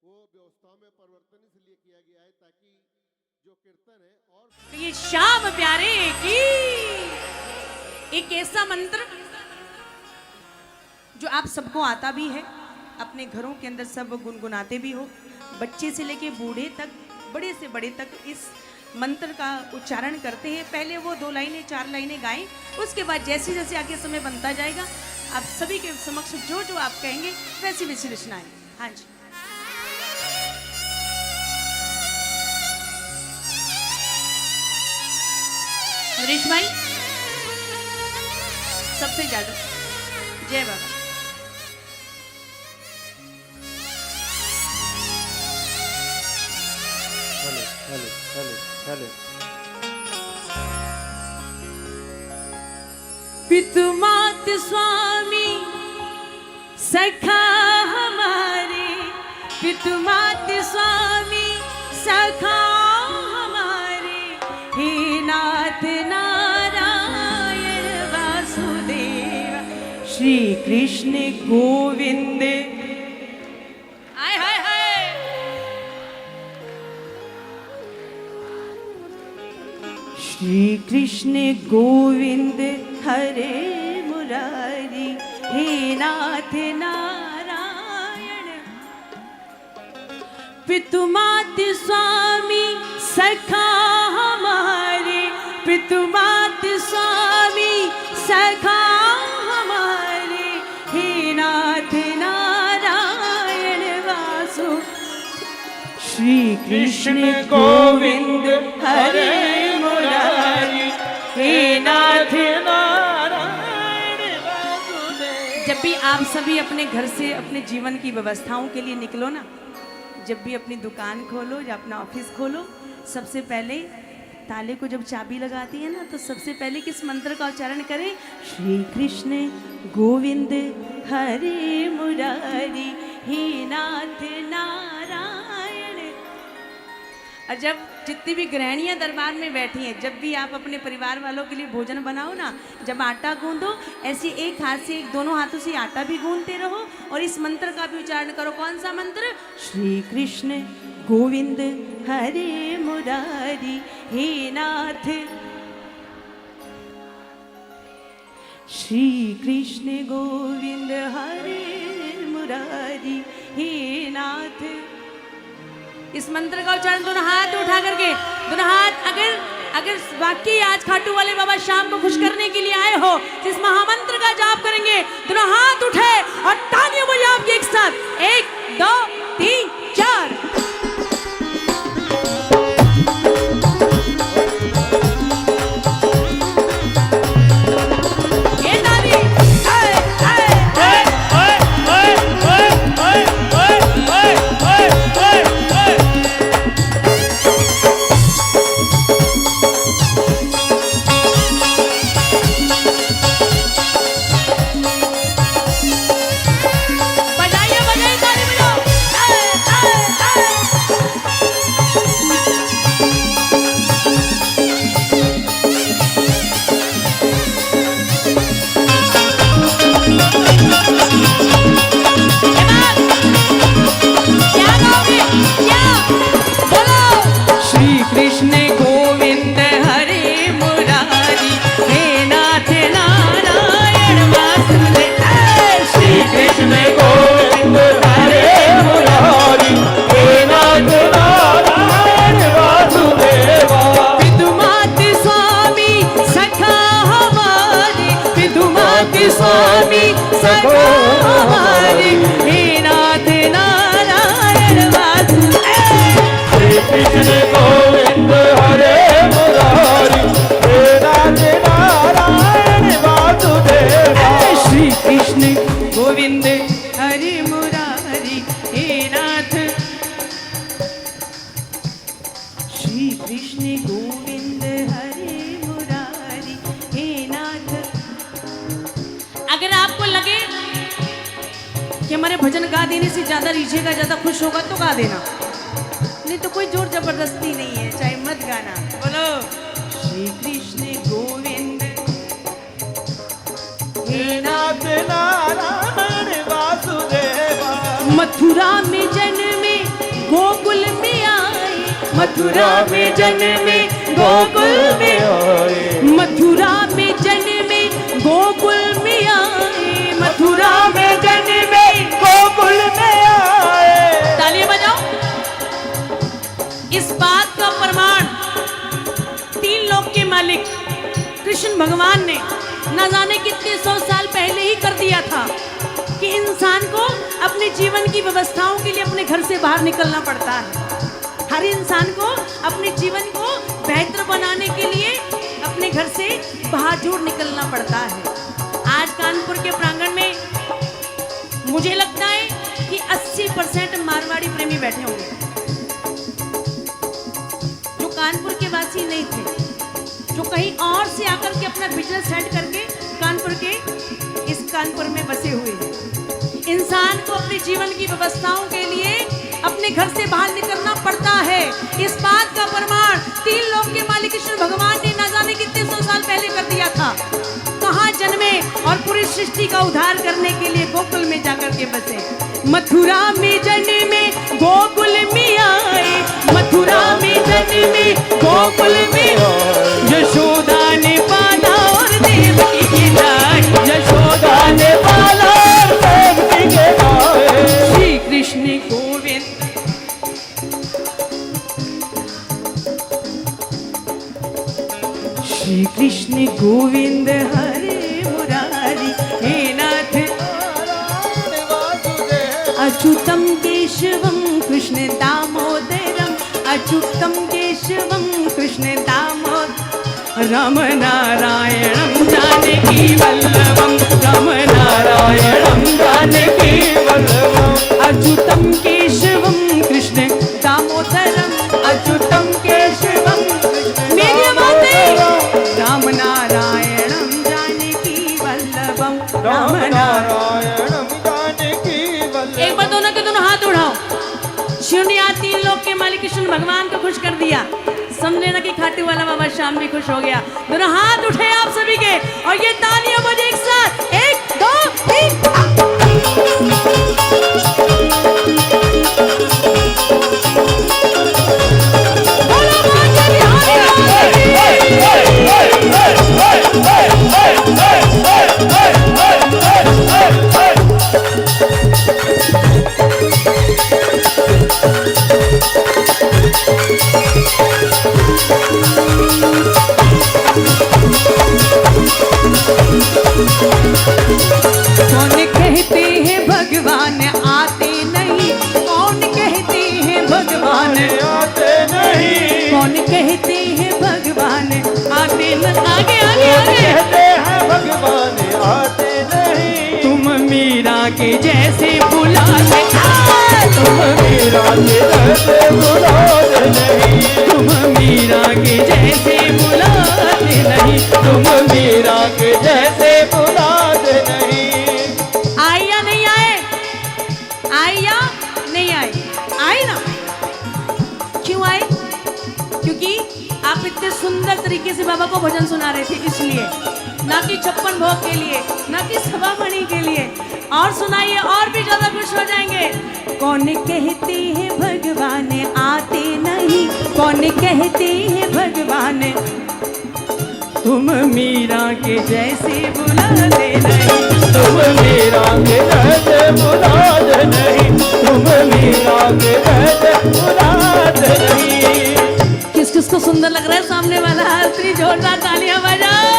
वो व्यवस्था में परिवर्तन इसलिए किया गया है ताकि जो कीर्तन है और ये श्याम प्यारे की एक ऐसा मंत्र जो आप सबको आता भी है, अपने घरों के अंदर सब गुनगुनाते भी हो, बच्चे से लेके बूढ़े तक, बड़े से बड़े तक इस मंत्र का उच्चारण करते हैं। पहले वो 2 लाइनें 4 लाइनें गाएं, उसके बाद जैसे जैसे आगे समय बनता जाएगा आप सभी के समक्ष जो जो आप कहेंगे वैसी वैसी रचनाएं। हाँ जी, हरीश भाई सबसे ज्यादा जय बाबा। Hello hello hello hello. पितुमात स्वामी सखा हमारे, पितुमात स्वामी सखा हमारे, हे नाथ नारायण वासुदेव श्री कृष्ण गोविंद। हाय हाय हाय, श्री कृष्ण गोविंद हरे मुरारी, हे नाथ नारायण। पितुमात स्वामी सखा हमारे, पितुमात स्वामी सखा हमारे, हे नाथ नारायण वासु श्री कृष्ण गोविंद हरे मुरारी, हे नाथ नारायण वासुदेव। जब भी आप सभी अपने घर से अपने जीवन की व्यवस्थाओं के लिए निकलो ना, जब भी अपनी दुकान खोलो या अपना ऑफिस खोलो, सबसे पहले ताले को जब चाबी लगाती है ना, तो सबसे पहले किस मंत्र का उच्चारण करें? श्री कृष्ण गोविंद हरे मुरारी, हे नाथ नारायण। और जब जितनी भी गृहिणियां दरबार में बैठी हैं, जब भी आप अपने परिवार वालों के लिए भोजन बनाओ ना, जब आटा गूंदो, ऐसे एक हाथ से दोनों हाथों से आटा भी गूंदते रहो और इस मंत्र का भी उच्चारण करो। कौन सा मंत्र? श्री कृष्ण गोविंद हरे मुरारी, हे नाथ। श्री कृष्ण गोविंद हरे मुरारी, हे नाथ। इस मंत्र का उच्चारण दोनों हाथ उठा करके, दोनों हाथ, अगर वाकई आज खाटू वाले बाबा शाम को खुश करने के लिए आए हो, जिस महामंत्र का जाप करेंगे, दोनों हाथ उठे और तालियां बजाओ आपके एक साथ। 1 2 3 4। गोविंद हरि मुरारी, हे नाथ। श्री कृष्ण गोविंद हरि मुरारी, हे नाथ। अगर आपको लगे कि हमारे भजन गा देने से ज्यादा रीझेगा, ज्यादा खुश होगा, तो गा देना, नहीं तो कोई जोर जबरदस्ती नहीं है, चाहे मत गाना। बोलो श्री कृष्ण गोविंद हे नाथ नारायण वासुदेवा। मथुरा में जन्मे गोकुल में आए, मथुरा में जन्मे गोकुल में आए, मथुरा में जन्मे गोकुल में आए, मथुरा में जन्मे गोकुल में आए। तालियां बजाओ। इस बात का प्रमाण तीन लोक के मालिक कृष्ण भगवान ने न जाने कितने 100 साल पहले ही कर दिया था कि इंसान को अपने जीवन की व्यवस्थाओं के लिए अपने घर से बाहर निकलना पड़ता है। हर इंसान को अपने जीवन को बेहतर बनाने के लिए अपने घर से बाहर जरूर निकलना पड़ता है। आज कानपुर के प्रांगण में मुझे लगता है कि 80% मारवाड़ी प्रेमी बैठे होंगे जो कानपुर के वासी नहीं थे, जो कहीं और से आकर के अपना बिजनेस सेट करके कानपुर में बसे हुए हैं। इंसान को अपने जीवन की व्यवस्थाओं के लिए अपने घर से बाहर निकलना पड़ता है। इस बात का प्रमाण तीन लोक के मालिक कृष्ण भगवान ने न जाने कितने 100 साल पहले कर दिया था। कहाँ जन्मे और पूरी सृष्टि का उद्धार करने के लिए गोकुल में जाकर के बसे। मथुरा में जन्मे गोकुल में आए, मथुरा में जन्मे गोकुल में यशोदा ने पाला और देवकी की लाए, यशोदा ने पाला और देवकी के लाए। श्री कृष्ण गोविंद श्री कृष्ण गोविंद हरे मुरारी, हे नाथ अच्युतम केशवम कृष्ण दामोदरम, अच्युतम केशवम कृष्ण दामोदरम, राम नारायणम जानकी वल्लभम, राम नारायणम जानकी वल्लभम, अच्युतम केशवम कृष्ण दामोदरम, अच्युतम केशवम मेरी बातें, राम नारायणम जानकी वल्लभम, राम नारायणम जानकी वल्लभम। एक बार दोनों के दोनों हाथ उठाओ। शिवनिया तीन लोक के मालिक कृष्ण भगवान को खुश कर दिया। समझ लेना कि खाटू वाला बाबा शाम भी खुश हो गया। दोनों हाथ उठे आप सभी के और ये तालियां बजे एक साथ, 1 2 3। कौन कहते हैं भगवान आते नहीं, कौन कहते हैं भगवान आते नहीं, कौन कहते हैं भगवान आते न आगे आगे आगे कहते हैं भगवान आते नहीं। तुम मीरा के जैसे बुलाते, तुम मीरा के जैसे बुलाते नहीं, तुम मीरा के जैसे बुलाते नहीं, तुम मीरा के जैसे बुलाते नहीं। आए या नहीं आए, आए या नहीं आए, आए ना। क्यों आए? क्योंकि आप इतने सुंदर तरीके से बाबा को भजन सुना रहे थे, इसलिए, ना कि 56 भोग के लिए, ना कि सभामणि के लिए। और सुनाइए और भी ज्यादा खुश हो जाएंगे। कौन कहते हैं भगवान आते नहीं, कौन कहते हैं भगवान तुम मीरा के जैसे बुलाते नहीं, तुम मीरा के जैसे बुलाते नहीं, तुम मीरा के जैसे बुलाते नहीं। किस किस को सुंदर लग रहा है सामने वाला हाथ, इतनी जोरदार तालियां बजाओ।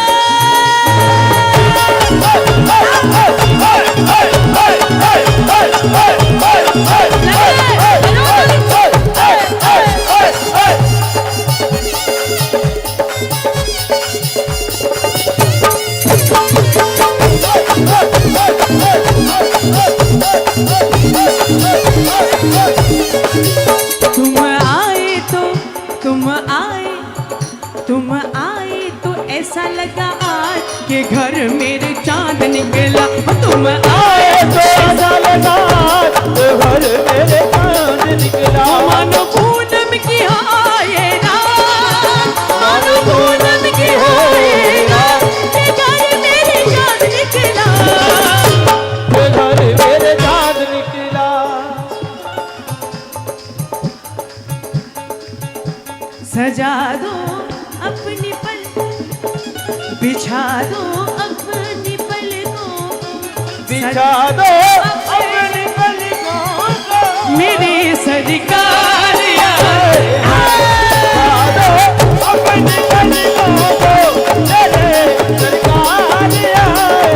तुम आए तो ऐसा लगा आज के घर मेरे चांद निकला। तुम आए तो ऐसा लगा तो घर मेरे चांद निकला। मानो पूनम की आए रात, मानो पूनम की आए रात, के घर मेरे चांद निकला, के घर मेरे चांद निकला। सजा दो अपनी पल, बिछा दो अपनी पलकों, बिछा दो अपनी पलकों को, मेरे सरकार आए अपनी पलकों को, मेरे सरकार आए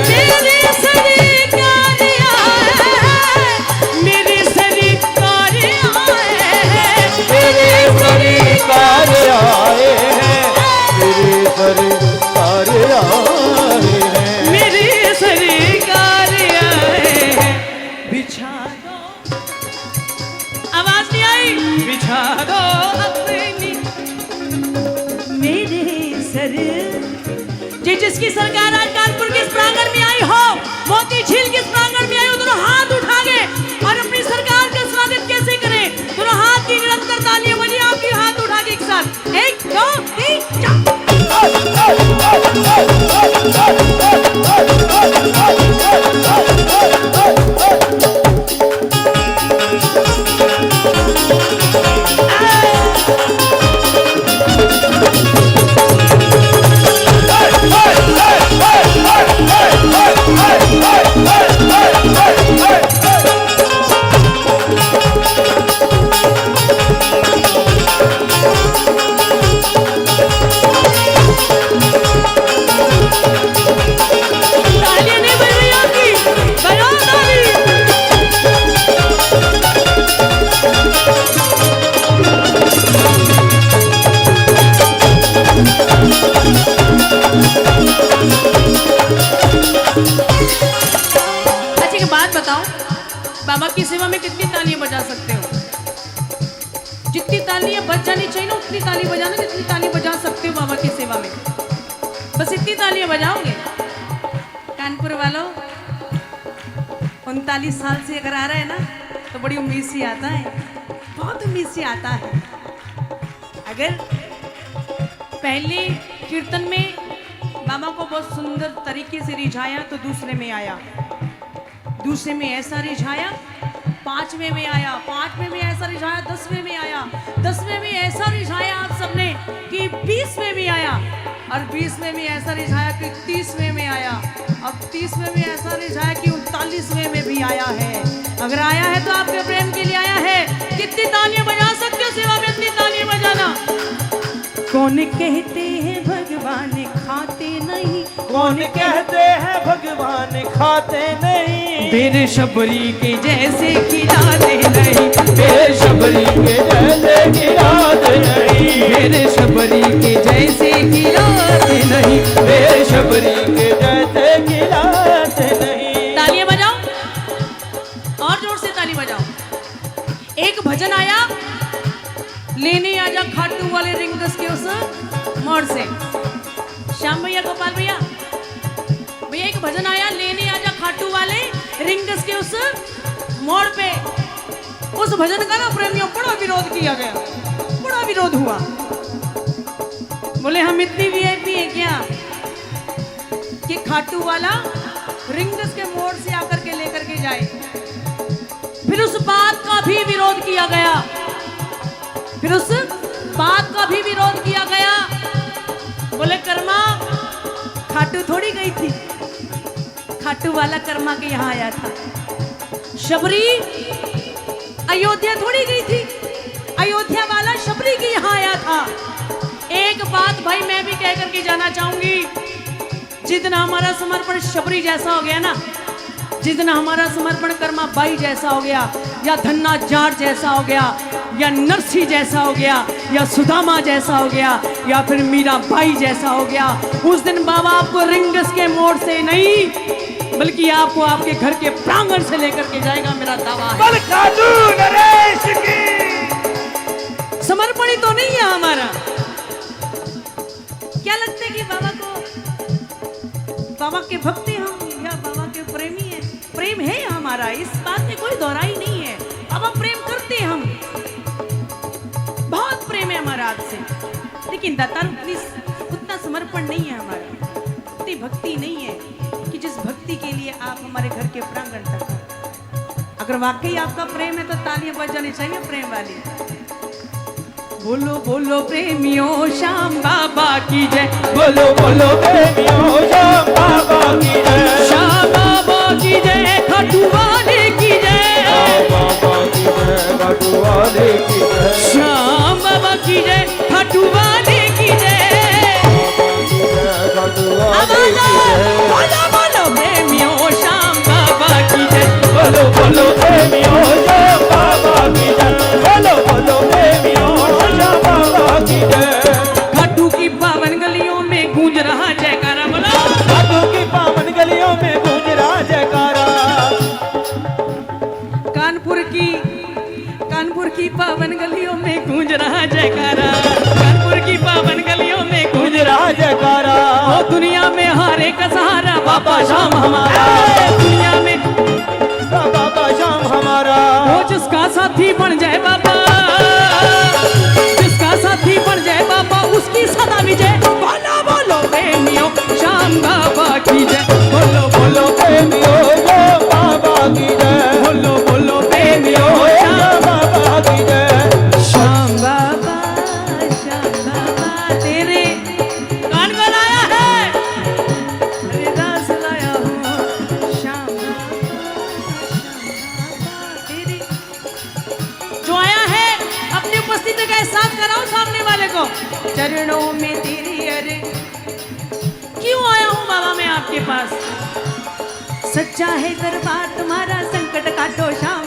मेरे सरकार आए, मेरे सरकार आए, मेरे सरकार आए हैं, मेरे सरकार आए हैं, मेरे सरकार आए हैं। बिछा दो, आवाज नहीं आई, बिछा दो अपनी मेरे सर। जिसकी सरकार आज कानपुर के इस प्रांगण में आई हो, मोती झील के इस प्रांगण में आई हो, दोनों हाथ उठा के और अपनी सरकार का स्वागत कैसे करें? दोनों हाथ की निरंतर तालियां बजिए, आपके हाथ उठा के एक साथ, 1 2 3 तालियां नहीं बज रही आपकी, बजाओ ताली। अच्छा एक बात बताओ, बाबा की सेवा में कितनी तालियां बजा सकते हो? जितनी तालियां बज जानी चाहिए ना उतनी ताली बजाना, जितनी ताली बजा सकते हो बाबा की सेवा में, बस इतनी तालियां बजाओगे। कानपुर वालों 39 साल से अगर आ रहा है ना तो बड़ी उम्मीद से आता है, बहुत उम्मीद से आता है। अगर पहले कीर्तन में बाबा को बहुत सुंदर तरीके से रिझाया तो दूसरे में आया, दूसरे में ऐसा रिझाया, 5वें में आया, 5वें में ऐसा रिझाया, 10वें में आया, 10वें में ऐसा रिझाया आप सबने कि 20वें में आया, और 20वें में ऐसा रिझाया कि 30वें में आया, अब 30वें में ऐसा रिझाया कि 39वें में भी आया है। अगर आया है तो आपके प्रेम के लिए आया है। कितनी तालियां बजा सकते हो सेवा में? इतनी तालियां बजाना। कौन कहते हैं भगवान खाते नहीं, कौन कहते हैं भगवान खाते नहीं, बेशबरी के जैसे खिलाते नहीं, बेशबरी के जैसे खिलाते नहीं, बेशबरी के जैसे खिलाते नहीं। बेशबरी के जैसे खिलाते नहीं। तालियां बजाओ और जोर से ताली बजाओ। एक भजन आया, लेने आजा खाटू वाले रिंगस के उस मोड़ से। श्याम भैया, गोपाल भैया, भैया एक भजन आया, लेने आजा खाटू वाले रिंगस के उस मोड़ पे। उस भजन का ना प्रेमियों बड़ा विरोध किया गया, बड़ा विरोध हुआ। बोले हम इतनी वीआईपी है क्या कि खाटू वाला रिंगस के मोड़ से आकर के लेकर के जाए? फिर उस बात का भी विरोध किया गया, फिर उस बात का भी विरोध किया गया। बोले कर्मा खाटू थोड़ी गई थी, खाटू वाला कर्मा के यहाँ आया था। शबरी अयोध्या थोड़ी गई थी, अयोध्या वाला शबरी के यहाँ आया था। एक बात भाई मैं भी कह करके जाना चाहूंगी, जितना हमारा समर्पण शबरी जैसा हो गया ना, जितना हमारा समर्पण कर्मा बाई जैसा हो गया, या धन्ना जाट जैसा हो गया, या नरसी जैसा हो गया, या सुदामा जैसा हो गया, या फिर मीरा बाई जैसा हो गया, उस दिन बाबा आपको रिंगस के मोड़ से नहीं बल्कि आपको आपके घर के प्रांगण से लेकर के जाएगा, मेरा दावा है। नरेश की समर्पण ही तो नहीं है हमारा। क्या लगता है कि बाबा को, बाबा के भक्ति हम या बाबा के प्रेमी है? प्रेम है हमारा, इस बात में कोई दोहराई नहीं है। बाबा प्रेम करते हैं हम, बहुत प्रेम है हमारा आपसे, लेकिन दातार उतना समर्पण नहीं है हमारा, उतनी भक्ति नहीं है कि जिस भक्ति के लिए आप हमारे घर के प्रांगण तक आए। अगर वाकई आपका प्रेम है तो तालियां बज जानी चाहिए प्रेम वाली। बोलो बोलो प्रेमियों श्याम बाबा की जय। बोलो बोलो प्रेमियों श्याम बाबा की जय। श्याम बाबा की जय, खाटू वाले की जय। बाबा की जय, खाटू वाले की जय। श्याम बाबा की जय, खाटू वाले की जय। खाटू वाले की जय। बोलो बोलो प्रेमियों श्याम बाबा की जय। बोलो बोलो प्रेमियों श्याम बाबा की जय। बोलो बोलो प्रेमियों श्याम बाबा की जय। खाटू की पावन गलियों में गूंज रहा जयकारा। बोलो खाटू की पावन गलियों में गूंज रहा जयकारा। कानपुर की पावन गलियों में गूंज रहा जयकारा। कानपुर की पावन गलियों में गूंज रहा जयकारा। ओ दुनिया में हारे का सहारा बाबा श्याम हमारा। दुनिया में बाबा श्याम हमारा। वो जिसका साथी बन जाए बाबा, जिसका साथी बन जाए बाबा, उसकी सदा विजय। बोलो बोलो प्रेमियों श्याम बाबा की जय। बोलो बोलो प्रेमियों श्याम बाबा की जय। बोलो बोलो प्रेमियों श्याम बाबा की जय। श्याम बाबा तेरे कान में लाया है, तेरे दास लाया हूँ। श्याम बाबा तेरे जो आया है अपनी उपस्थिति का एहसास कराओ सामने वाले को। चरणों में तेरी अरे क्यों आया हूँ बाबा मैं आपके पास। सच्चा है दरबार तुम्हारा, संकट काटो श्याम।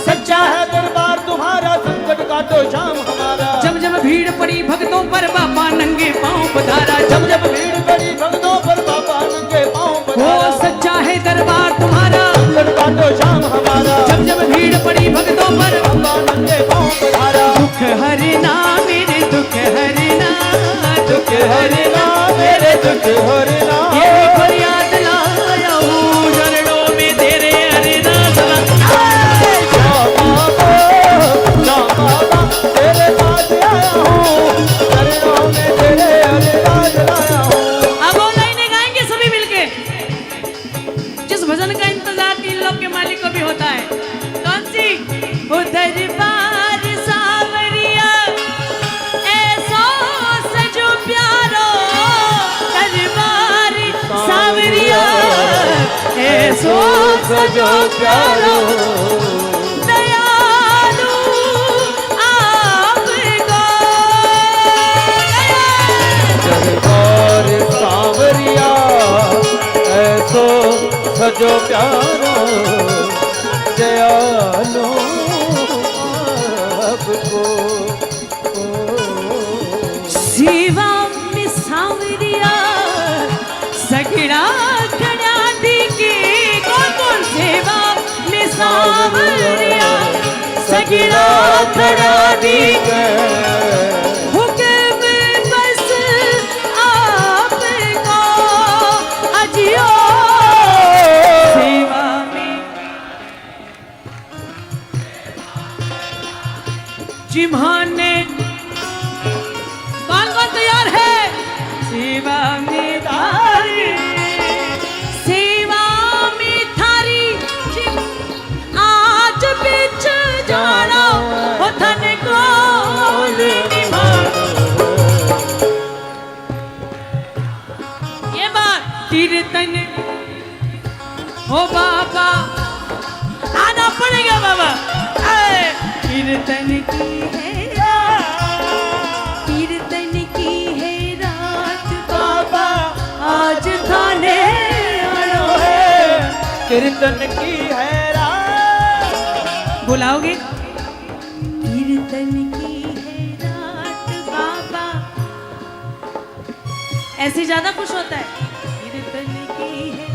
सच्चा है दरबार तुम्हारा, संकट काटो श्याम हमारा। जब जब भीड़ पड़ी भक्तों पर बाबा नंगे पांव पधारा। जब जब भीड़ पड़ी भक्तों पर बाबा नंगे पांव वो पधारा। सच्चा है दरबार तुम्हारा, संकट काटो श्याम हमारा। जब जब भीड़ पड़ी भक्तों पर बाबा नंगे पांव पधारा। दुख हरना मेरे दुख हरना, दुख हरना मेरे दुख हरना। ये फरियाद लाया हूँ चरणों में तेरे अरदास श्याम बाबा तेरे पास आया हूँ, चरणों में तेरे अरदास लाया हूँ। अब वो लाइनें गाएंगे सभी मिलके। जिस भजन का इंतजार 3 लोक के मालिक को भी होता है। कौन सी? वो दरबार सावरिया ऐसो सजो प्यारो, दरबार सावरिया ऐसो सजो प्यारो, दयालु आपको। दरबार सांवरिया ऐसो सजो प्यारो, दयालो आपको। सेवा में सांवरिया सगड़ा खड़ा दिखे। कौन कौन सेवा में सांवरिया सगड़ा खड़ा दिखे। हुक्म बस आपको अजियो सेवा में। जिम्हाने कौन कौन तैयार है? सेवा में थारी, सेवा में थारी आज बिच जानो हो धन को ये बात कीर्तन हो बाबा आना पड़ेगा बाबा। कीर्तन की है कीर्तन की है रात बाबा आज थाने आना है। कीर्तन की है रात। बुलाओगे? कीर्तन की है रात बाबा, ऐसे ज्यादा खुश होता है। कीर्तन की है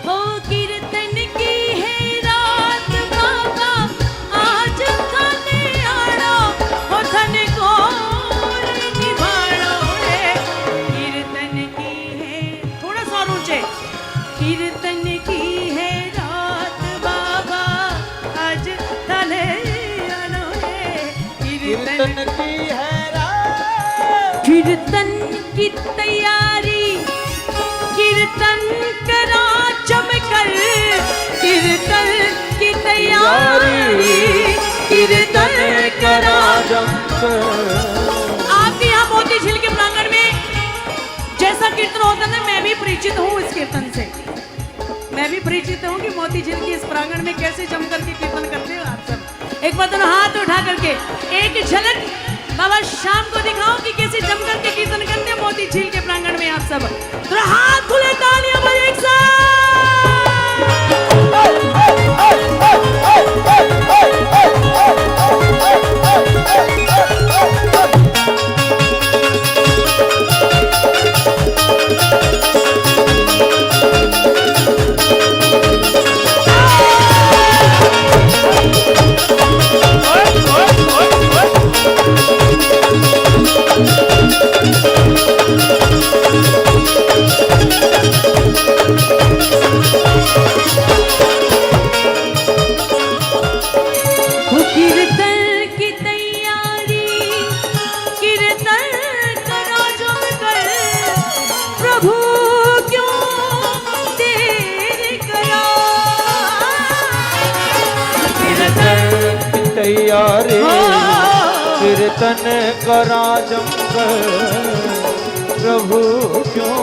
वो कीर्तन की है रात बाबा आज थाने आना हो धन को निभाना है। कीर्तन की है थोड़ा सा और ऊंचे। कीर्तन की है रात बाबा आज थाने आना है। कीर्तन की है रात। कीर्तन की तैयारी कीर्तन करा चमकर। कीर्तन की तैयारी कीर्तन करा आपके यहाँ मोती झील के प्रांगण में जैसा कीर्तन होता है, मैं भी परिचित हूँ इस कीर्तन से। मैं भी परिचित हूँ कि मोती झील के इस प्रांगण में कैसे जम करके कीर्तन करते हो आप सब। एक बार दोनों हाथ उठा करके एक झलक बाबा शाम को दिखाओ कि कैसे जम करके कीर्तन करते हैं मोती झील के प्रांगण में आप सब। तो हाथ खुले, तालियां बजाएं एक साथ। तैयारी कीर्तन करा जमकर, प्रभु क्यों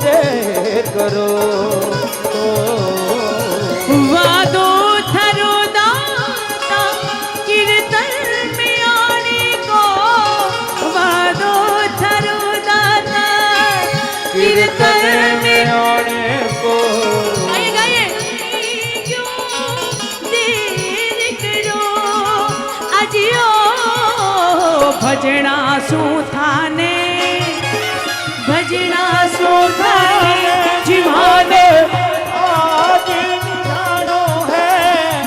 देर करो। वादो धरो दाता कीर्तन में आने को, वादो धरो दाता कीर्तन में आने को। गाइए गाइए। भजना सुथाने, भजना सुथाने जिमाने आज निधानो है।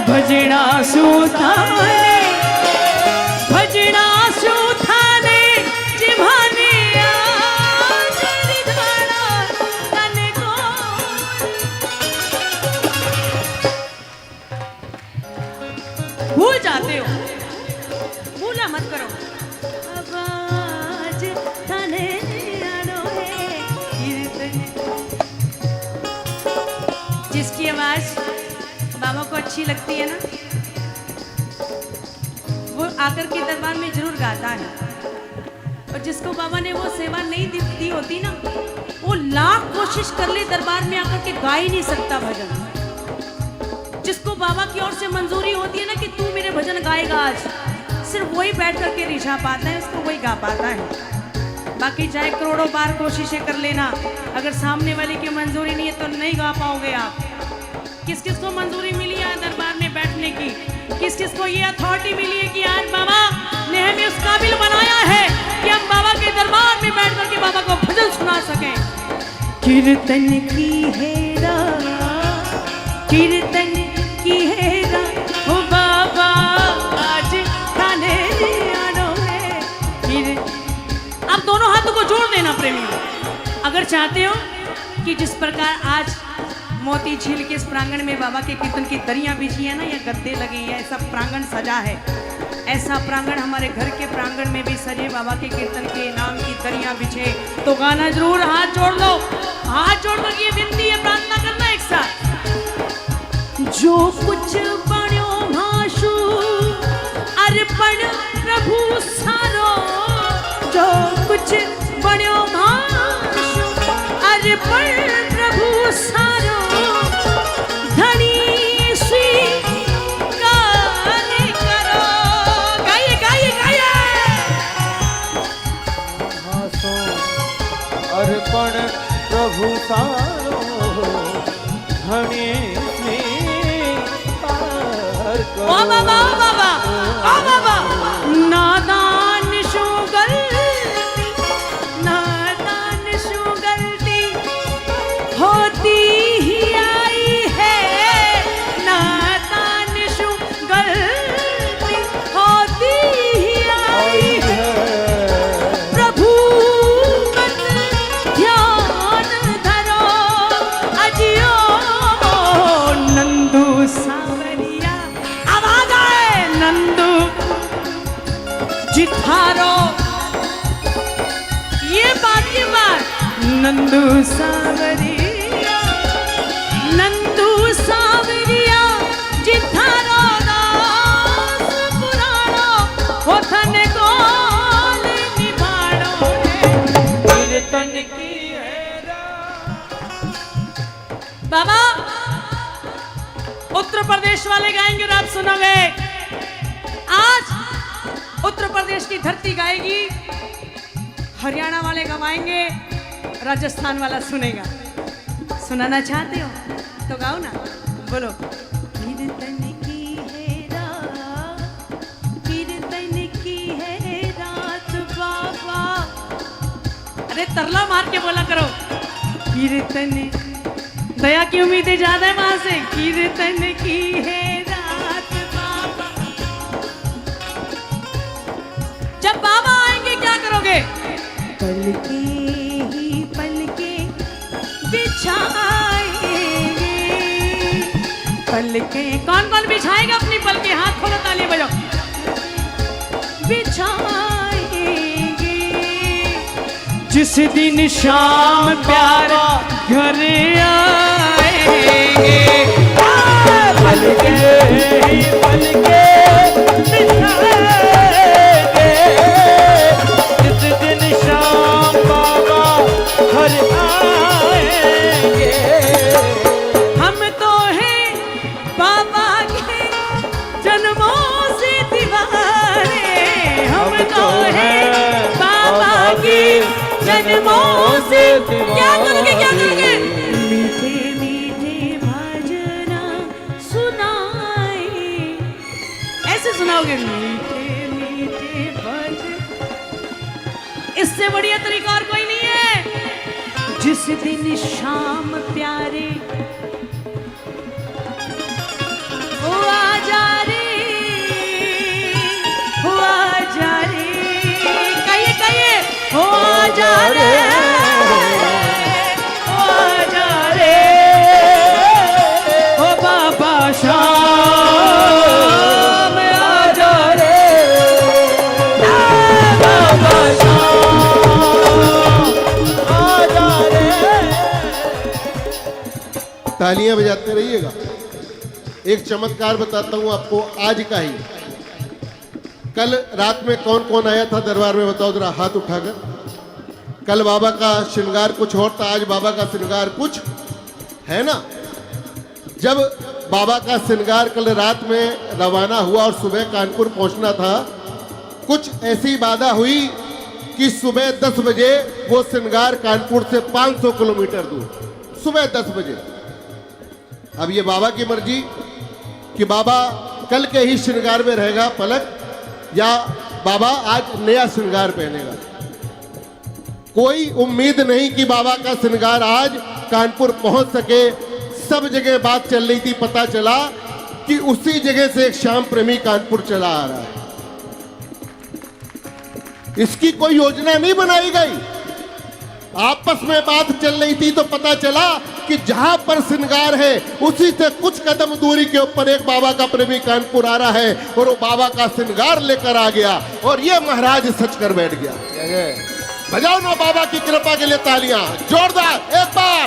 भजना सुथाने, भजना सुथाने जिमाने आज निधानो तन को। भूल जाते हो, भूला मत करो। जिसकी आवाज बाबा को अच्छी लगती है ना, वो आकर के दरबार में जरूर गाता है। और जिसको बाबा ने वो सेवा नहीं दी होती ना, वो लाख कोशिश कर ले दरबार में आकर के गा ही नहीं सकता भजन। जिसको बाबा की ओर से मंजूरी होती है ना कि तू मेरे भजन गाएगा आज, सिर्फ वही बैठ करके रिझा पाता है, उसको वही गा पाता है। बाकी चाहे करोड़ों बार कोशिशें कर लेना, अगर सामने वाले की मंजूरी नहीं है तो नहीं गा पाओगे आप। किस किस को मंजूरी मिली है दरबार में बैठने की, किस किस को ये अथॉरिटी मिली है कि आज बाबा ने हमें उस काबिल बनाया है कि हम बाबा के दरबार में बैठ करके बाबा को भजन सुना सकें। कीर्तन की हेरा, कीर्तन की हेरा हो बाबा आज थाने आनो है। आप दोनों हाथों को जोड़ देना प्रेमियों, अगर चाहते हो कि जिस प्रकार आज मोती झील के इस प्रांगण में बाबा के कीर्तन की दरियां बिछी है ना, या गद्दे लगे हैं, ऐसा प्रांगण सजा है, ऐसा प्रांगण हमारे घर के प्रांगण में भी सजे, बाबा के कीर्तन के नाम की दरियां बिछे, तो गाना जरूर। हाथ जोड़ लो, हाथ जोड़ कर ये विनती है, प्रार्थना करना एक साथ। जो कुछ बण्यो भाषु अर्पण प्रभु सारो, जो कुछ बण्यो भाषु अर्पण प्रभु सारो, धनी स्वीकार करो। गाइए गाइए गाइए। अर्पण प्रभु सारो, धनी स्वीकार करो। ओ बाबा ओ बाबा ओ बाबा। नादान शो गलती, नादान शो गलती होती ही आई है, नादान शो गलती होती ही आई है। प्रभु मत ध्यान धरो अजियो नंदू सावरिया। आवाज आए नंदू जिठारो, ये बात की बात। नंदू सावरिया, नंदू सावरिया जिठारो दास पुराणो हो बाबा उत्तर प्रदेश वाले गाएंगे और आप सुनोगे। आज उत्तर प्रदेश की धरती गाएगी, हरियाणा वाले गवाएंगे, राजस्थान वाला सुनेगा। सुनाना चाहते हो तो गाओ ना, बोलो। कीर्तन की है रात, कीर्तन की है रात बाबा। अरे तरला मार के बोला करो। कीर्तन, दया की उम्मीदें ज्यादा है वहां से। कीर्तन की है रात बाबा। जब बाबा आएंगे क्या करोगे? पलके ही पलके बिछाएंगे। पलके कौन कौन बिछाएगा अपनी पलके? हाथ खोलो, ताली बजाओ। बिछाएंगे जिस दिन शाम प्यारा घर आएंगे। पलके ही पलके बिछाएंगे जिस दिन शाम बाबा घर आएंगे। हम तो हैं बाबा के जन्मों से दीवाने। हम तो हैं बाबा की जन्मों से। क्या करोगे, क्या करोगे? मीठे मीठे भजना सुनाए। ऐसे सुनाओगे, मीठे मीठे भजन। इससे बढ़िया तरीका और कोई नहीं है। जिस दिन शाम प्यारे हो आजा रे, हो आजा रे। कहिए कहिए, हो आजा रे, हो आजा रे। हो बाबा शाम आजा रे, बाबा शाम आजा रे। तालियां बजाते रहिएगा। एक चमत्कार बताता हूं आपको आज का ही। कल रात में कौन कौन आया था दरबार में, बताओ जरा हाथ उठाकर। कल बाबा का श्रृंगार कुछ और था, आज बाबा का श्रृंगार कुछ है ना। जब बाबा का श्रृंगार कल रात में रवाना हुआ और सुबह कानपुर पहुंचना था, कुछ ऐसी बाधा हुई कि सुबह 10 बजे वो श्रृंगार कानपुर से 500 किलोमीटर दूर, सुबह 10 बजे। अब ये बाबा की मर्जी कि बाबा कल के ही श्रृंगार में रहेगा पलक, या बाबा आज नया श्रृंगार पहनेगा। कोई उम्मीद नहीं कि बाबा का श्रृंगार आज कानपुर पहुंच सके। सब जगह बात चल रही थी, पता चला कि उसी जगह से एक श्याम प्रेमी कानपुर चला आ रहा है। इसकी कोई योजना नहीं बनाई गई, आपस में बात चल रही थी तो पता चला कि जहां पर श्रृंगार है उसी से कुछ कदम दूरी के ऊपर एक बाबा का प्रेमी कानपुर आ रहा है और वो बाबा का श्रृंगार लेकर आ गया और ये महाराज सच कर बैठ गया। बजाओ ना बाबा की कृपा के लिए तालियां जोरदार। एक बार,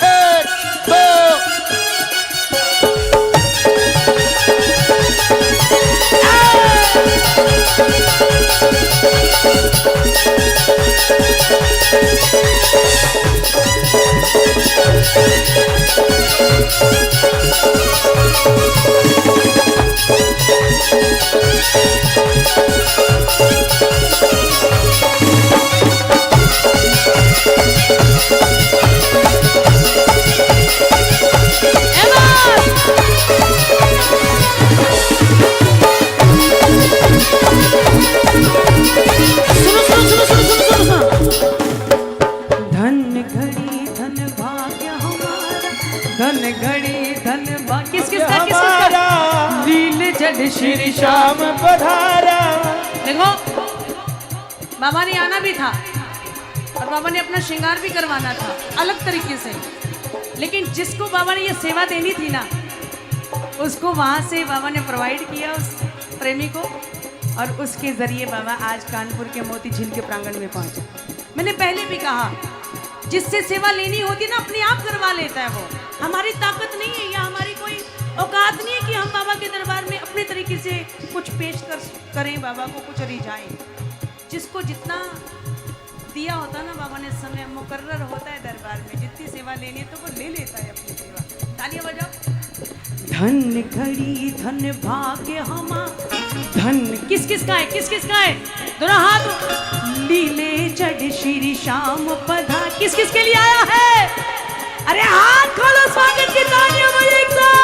एक दो। श्री श्याम पधारा। देखो बाबा ने आना भी था और बाबा ने अपना श्रृंगार भी करवाना था अलग तरीके से, लेकिन जिसको बाबा ने ये सेवा देनी थी ना, उसको वहां से बाबा ने प्रोवाइड किया उस प्रेमी को, और उसके जरिए बाबा आज कानपुर के मोती झील के प्रांगण में पहुंचे। मैंने पहले भी कहा, जिससे सेवा लेनी होती ना अपने आप करवा लेता है वो। हमारी ताकत नहीं है या हमारी कोई औकात नहीं है कि हम बाबा के दरबार में अपने तरीके से कुछ पेश करें, बाबा को कुछ रिझाएं। जिसको जितना दिया होता ना बाबा ने समय, मुकर्रर होता है दरबार में, जितनी सेवा लेनी है तो वो ले लेता है अपनी सेवा। तालियां बजाओ। धन घड़ी धन भाग्य हमा, धन किस किस का है, किस किस का है, दोनों हाथ। लीले चढ़ श्री श्याम पधा, किस किस के लिए आया है? अरे हाथ खोलो, स्वागत की तालियां बजाओ एक साथ।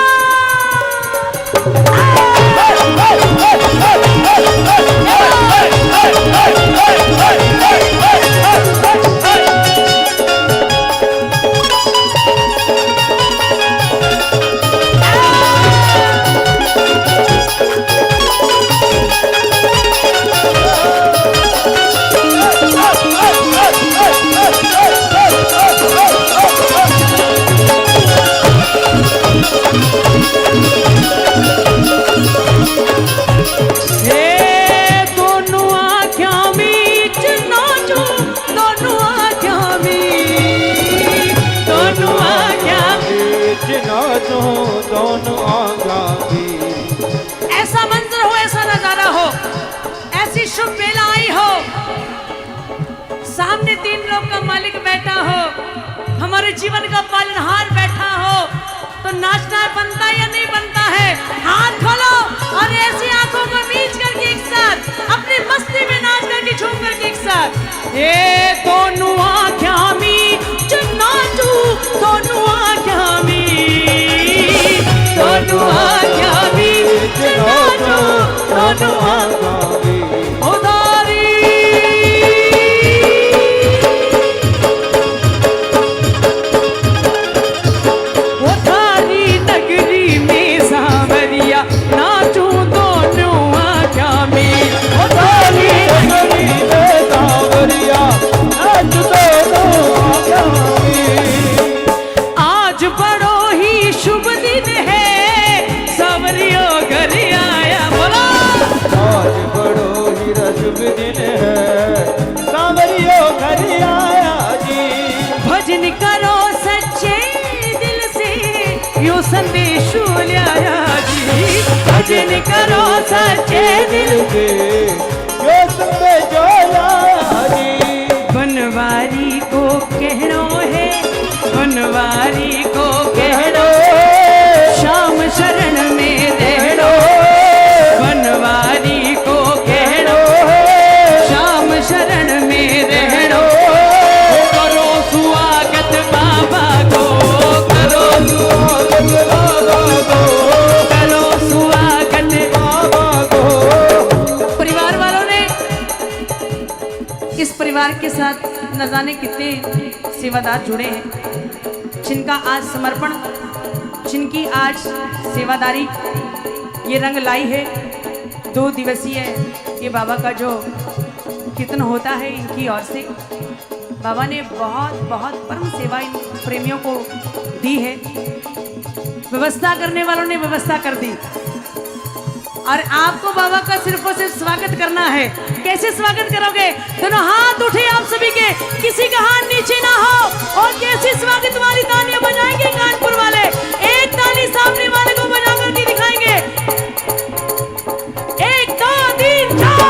ऐसा मंजर हो, ऐसा नजारा हो, ऐसी शुभ बेला आई हो, सामने 3 लोग का मालिक बैठा हो, हमारे जीवन का पालनहार बैठा हो, तो नाचना बनता या नहीं बनता है? हाथ खोलो और ऐसी आंखों को मीच करके एक साथ अपनी मस्ती में नाच करके झूम करके एक साथ। ये दोनों आँखें मीच नाचू, दोनों आँखें मीच, दोनों आँखें मीच नाचू, दोनों आँखें मीच उधारी। उधारी नगरी में सांवरिया नाचू, दोनों आँखें मीच उधारी नगरी में सांवरिया नाचू, दोनों आँखें मीच। आज बड़ो ही शुभ दिन है, सांवरियो घर आया। बोलो आज बड़ो ही शुभ दिन है, सांवरियो घर आया जी। भजन करो सच्चे दिल से, यो संदेश लाया जी। भजन करो सच्चे दिल के जो संदेश लाया जी। बनवारी को कहनो है, बनवारी को कहनो, श्याम शरण में देनो। बनवारी को कहनो, श्याम शरण में देनो। करो स्वागत बाबा को, करो स्वागत बाबा को, करो स्वागत बाबा को। परिवार वालों ने, इस परिवार के साथ न जाने कितने सेवादार जुड़े हैं, जिनका आज समर्पण, जिनकी आज सेवादारी ये रंग लाई है। 2 दिवसीय ये बाबा का जो कीर्तन होता है, इनकी ओर से बाबा ने बहुत बहुत परम सेवा इन प्रेमियों को दी है। व्यवस्था करने वालों ने व्यवस्था कर दी और आपको बाबा का सिर्फ और सिर्फ स्वागत करना है। कैसे स्वागत करोगे? दोनों हाथ उठे आप सभी के, किसी का हाथ नीचे ना हो। और कैसी स्वागत वाली तालियां बजाएंगे कानपुर वाले? एक ताली सामने वाले को बजा करके दिखाएंगे। 1 2 3 4।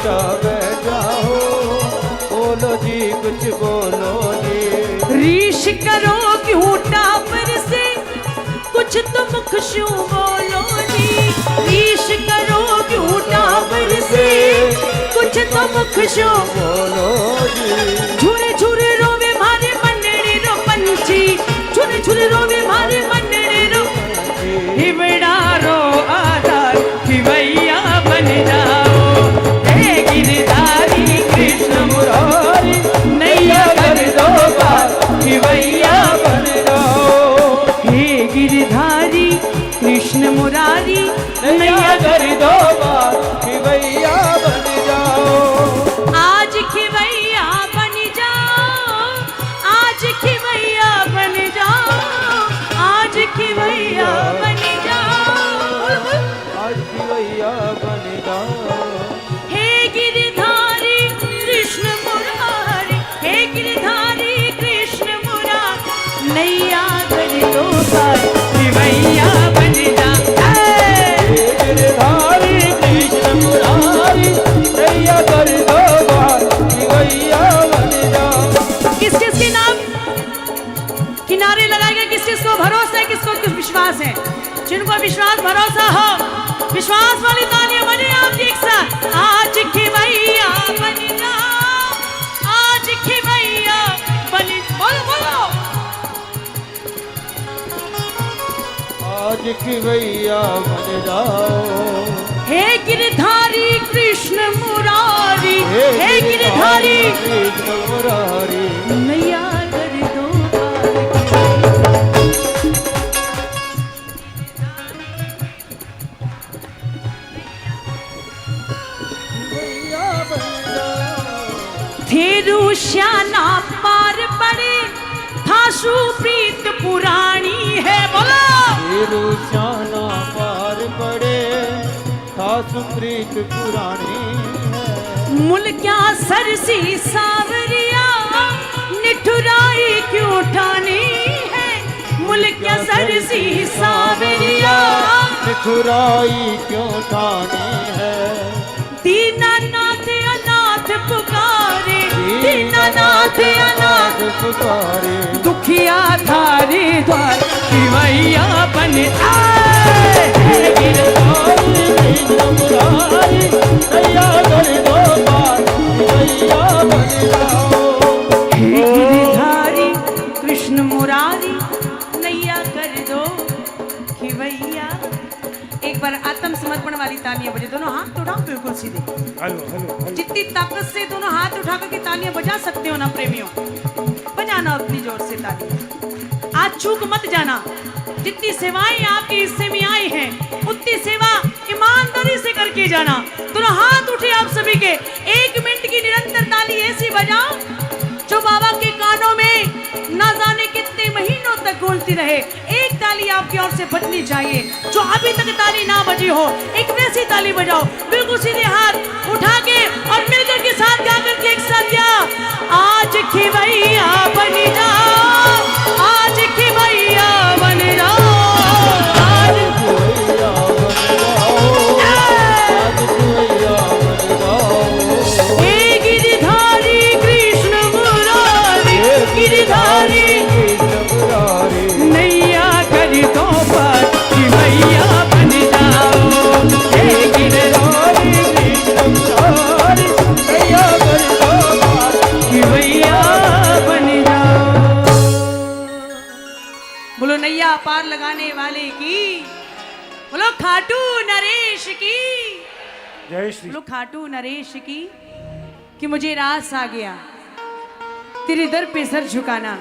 लौटा बैठाओ। बोलो जी कुछ बोलो जी। रीश करो क्यों टापर से, कुछ तो मुख शू बोलो जी। रीश करो क्यों टापर से, कुछ तो मुख शू बोलो जी। झुरे झुरे रोवे मारे मनड़े रो पंछी, झुरे झुरे रोवे मारे मनड़े रो हिबड़ा रो आधार खिवैया बन जाओ। हे गिरधारी कृष्ण मुरारी नैया कर दो पार खिवैया बन जाओ। हे गिरधारी कृष्ण मुरारी नैया कर दो पार खिवैया बन जाओ। आज खिवैया बन जाओ, आज खिवैया बन जाओ, आज खिवैया बन जाओ। आज खिवैया बन जाओ। हे गिरधारी कृष्ण मुरारी, हे गिरधारी कृष्ण मुरारी नैया कर दो पार खिवैया बन जाओ। गिरधारी कृष्ण मुरारी नैया कर दो पार खिवैया बन जाओ। किस किस के नाम किनारे लगाएंगे, किस किस को भरोसा है, किसको किस विश्वास है। जिनको विश्वास भरोसा हो, विश्वास वाली तालियां बने आप एक साथ। आज खिवैया बन जाओ, आज खिवैया बन, बोलो बोलो। आज खिवैया बन जाओ। हे गिरधारी कृष्ण मुरारी, हे गिरधारी कृष्ण मुरारी नैया कर दो पार खिवैया बन जाओ। थेरू श्याना पार पड़े थासु प्रीत पुरानी है, बोलो। तेरू श्याना पार पड़े खासु प्रीत पुरानी है। मुल्क्या सरसी सावरिया निठुराई क्यों ठानी है। मुल्क्या सरसी सावरिया निठुराई क्यों ठानी है। दीनानाथ अनाथ पुकारे, दीनानाथ अनाथ पुकारे। दुखिया थारी द्वार खिवैया बन आए। हे गिरधारी कृष्ण मुरारी नैया कर दो पार खिवैया बन जाओ। गिरधारी कृष्ण मुरारी नैया कर दो खिवैया। एक बार आत्मसमर्पण वाली तालियां बजे, दोनों हाथ उठाओ बिल्कुल सीधे। जितनी ताकत से दोनों हाथ उठा करके तालियां बजा सकते हो ना प्रेमियों, बजाना उतनी जोर से तालियां। आज चूक मत जाना, जितनी सेवाएं आपके हिस्से में आई हैं उतनी सेवा ईमानदारी से करके जाना। दोनों हाथ उठे आप सभी के, 1 मिनट की निरंतर ताली ऐसी बजाओ जो बाबा के कानों में ना जाने कितने महीनों तक गूंजती रहे। एक ताली आपकी ओर से बजनी चाहिए, जो अभी तक ताली ना बजी हो, एक वैसी ताली बजाओ बिल्कुल सीधे हाथ उठा के और मिलकर के साथ गा करके एक साथ गा। आज खिवैया बन जाओ, आज खिवैया बन जाओ, आज खिवैया बन जाओ। आज खिवैया बन जाओ। हे गिरधारी कृष्ण मुरारी, गिरधारी कृष्ण मुरारी नैया कर दो पार खिवैया बन जाओ। हे गिरधारी कृष्ण मुरारी नैया कर दो पार खिवैया बन जाओ। बोलो नैया पार लगाने वाले की, बोलो खाटू नरेश की, जय श्री। बोलो खाटू नरेश की। कि मुझे रास आ गया तेरे दर पे सर झुकाना।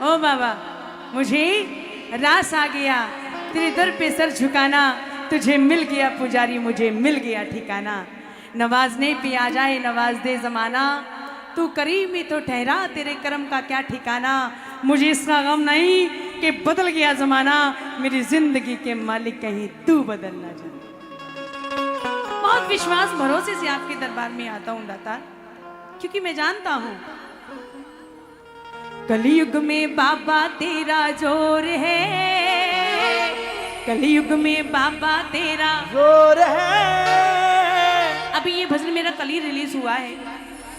ओ बाबा मुझे रास आ गया तेरे दर पे सर झुकाना। तुझे मिल गया पुजारी, मुझे मिल गया ठिकाना। नवाजने पे आ जाए नवाज दे जमाना, तू करीमी तो ठहरा तेरे कर्म का क्या ठिकाना। मुझे इसका गम नहीं कि बदल गया जमाना, मेरी जिंदगी के मालिक कहीं तू बदलना चाहे। बहुत विश्वास भरोसे से आपके दरबार में आता हूँ दाता, क्योंकि मैं जानता हूँ कलयुग में बाबा तेरा जोर है, कलयुग में बाबा तेरा जोर है। अब अभी ये भजन मेरा कल ही रिलीज हुआ है,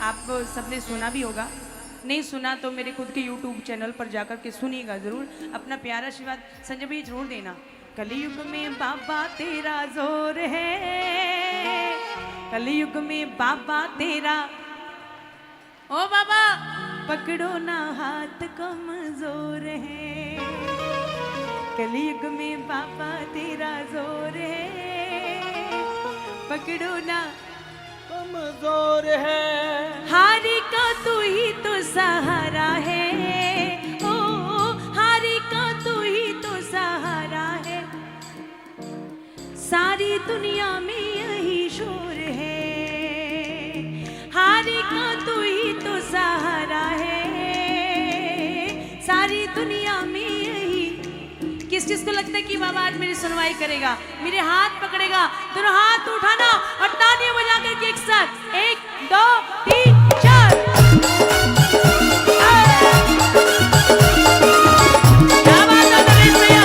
आप सबने सुना भी होगा, नहीं सुना तो मेरे खुद के YouTube चैनल पर जाकर के सुनिएगा जरूर। अपना प्यारा आशीर्वाद संजय भाई जरूर देना। कलयुग में बाबा तेरा जोर है, कलयुग में बाबा तेरा, ओ बाबा पकड़ो ना हाथ कमजोर है, कलयुग में बाबा तेरा जोर है, पकड़ो ना कमजोर है। हारी का तू ही तो सहारा है, ओ हारी का तू ही तो सहारा है, सारी दुनिया में यही शोर है, हारी का तू ही तो सहारा है, सारी दुनिया में यही। किस चीज को लगता है कि बाबा आज मेरी सुनवाई करेगा, मेरे हाथ पकड़ेगा, दोनों हाथ उठाना और तालियां बजा करके एक साथ 1 2 3 4। क्या बात है नरेश भैया।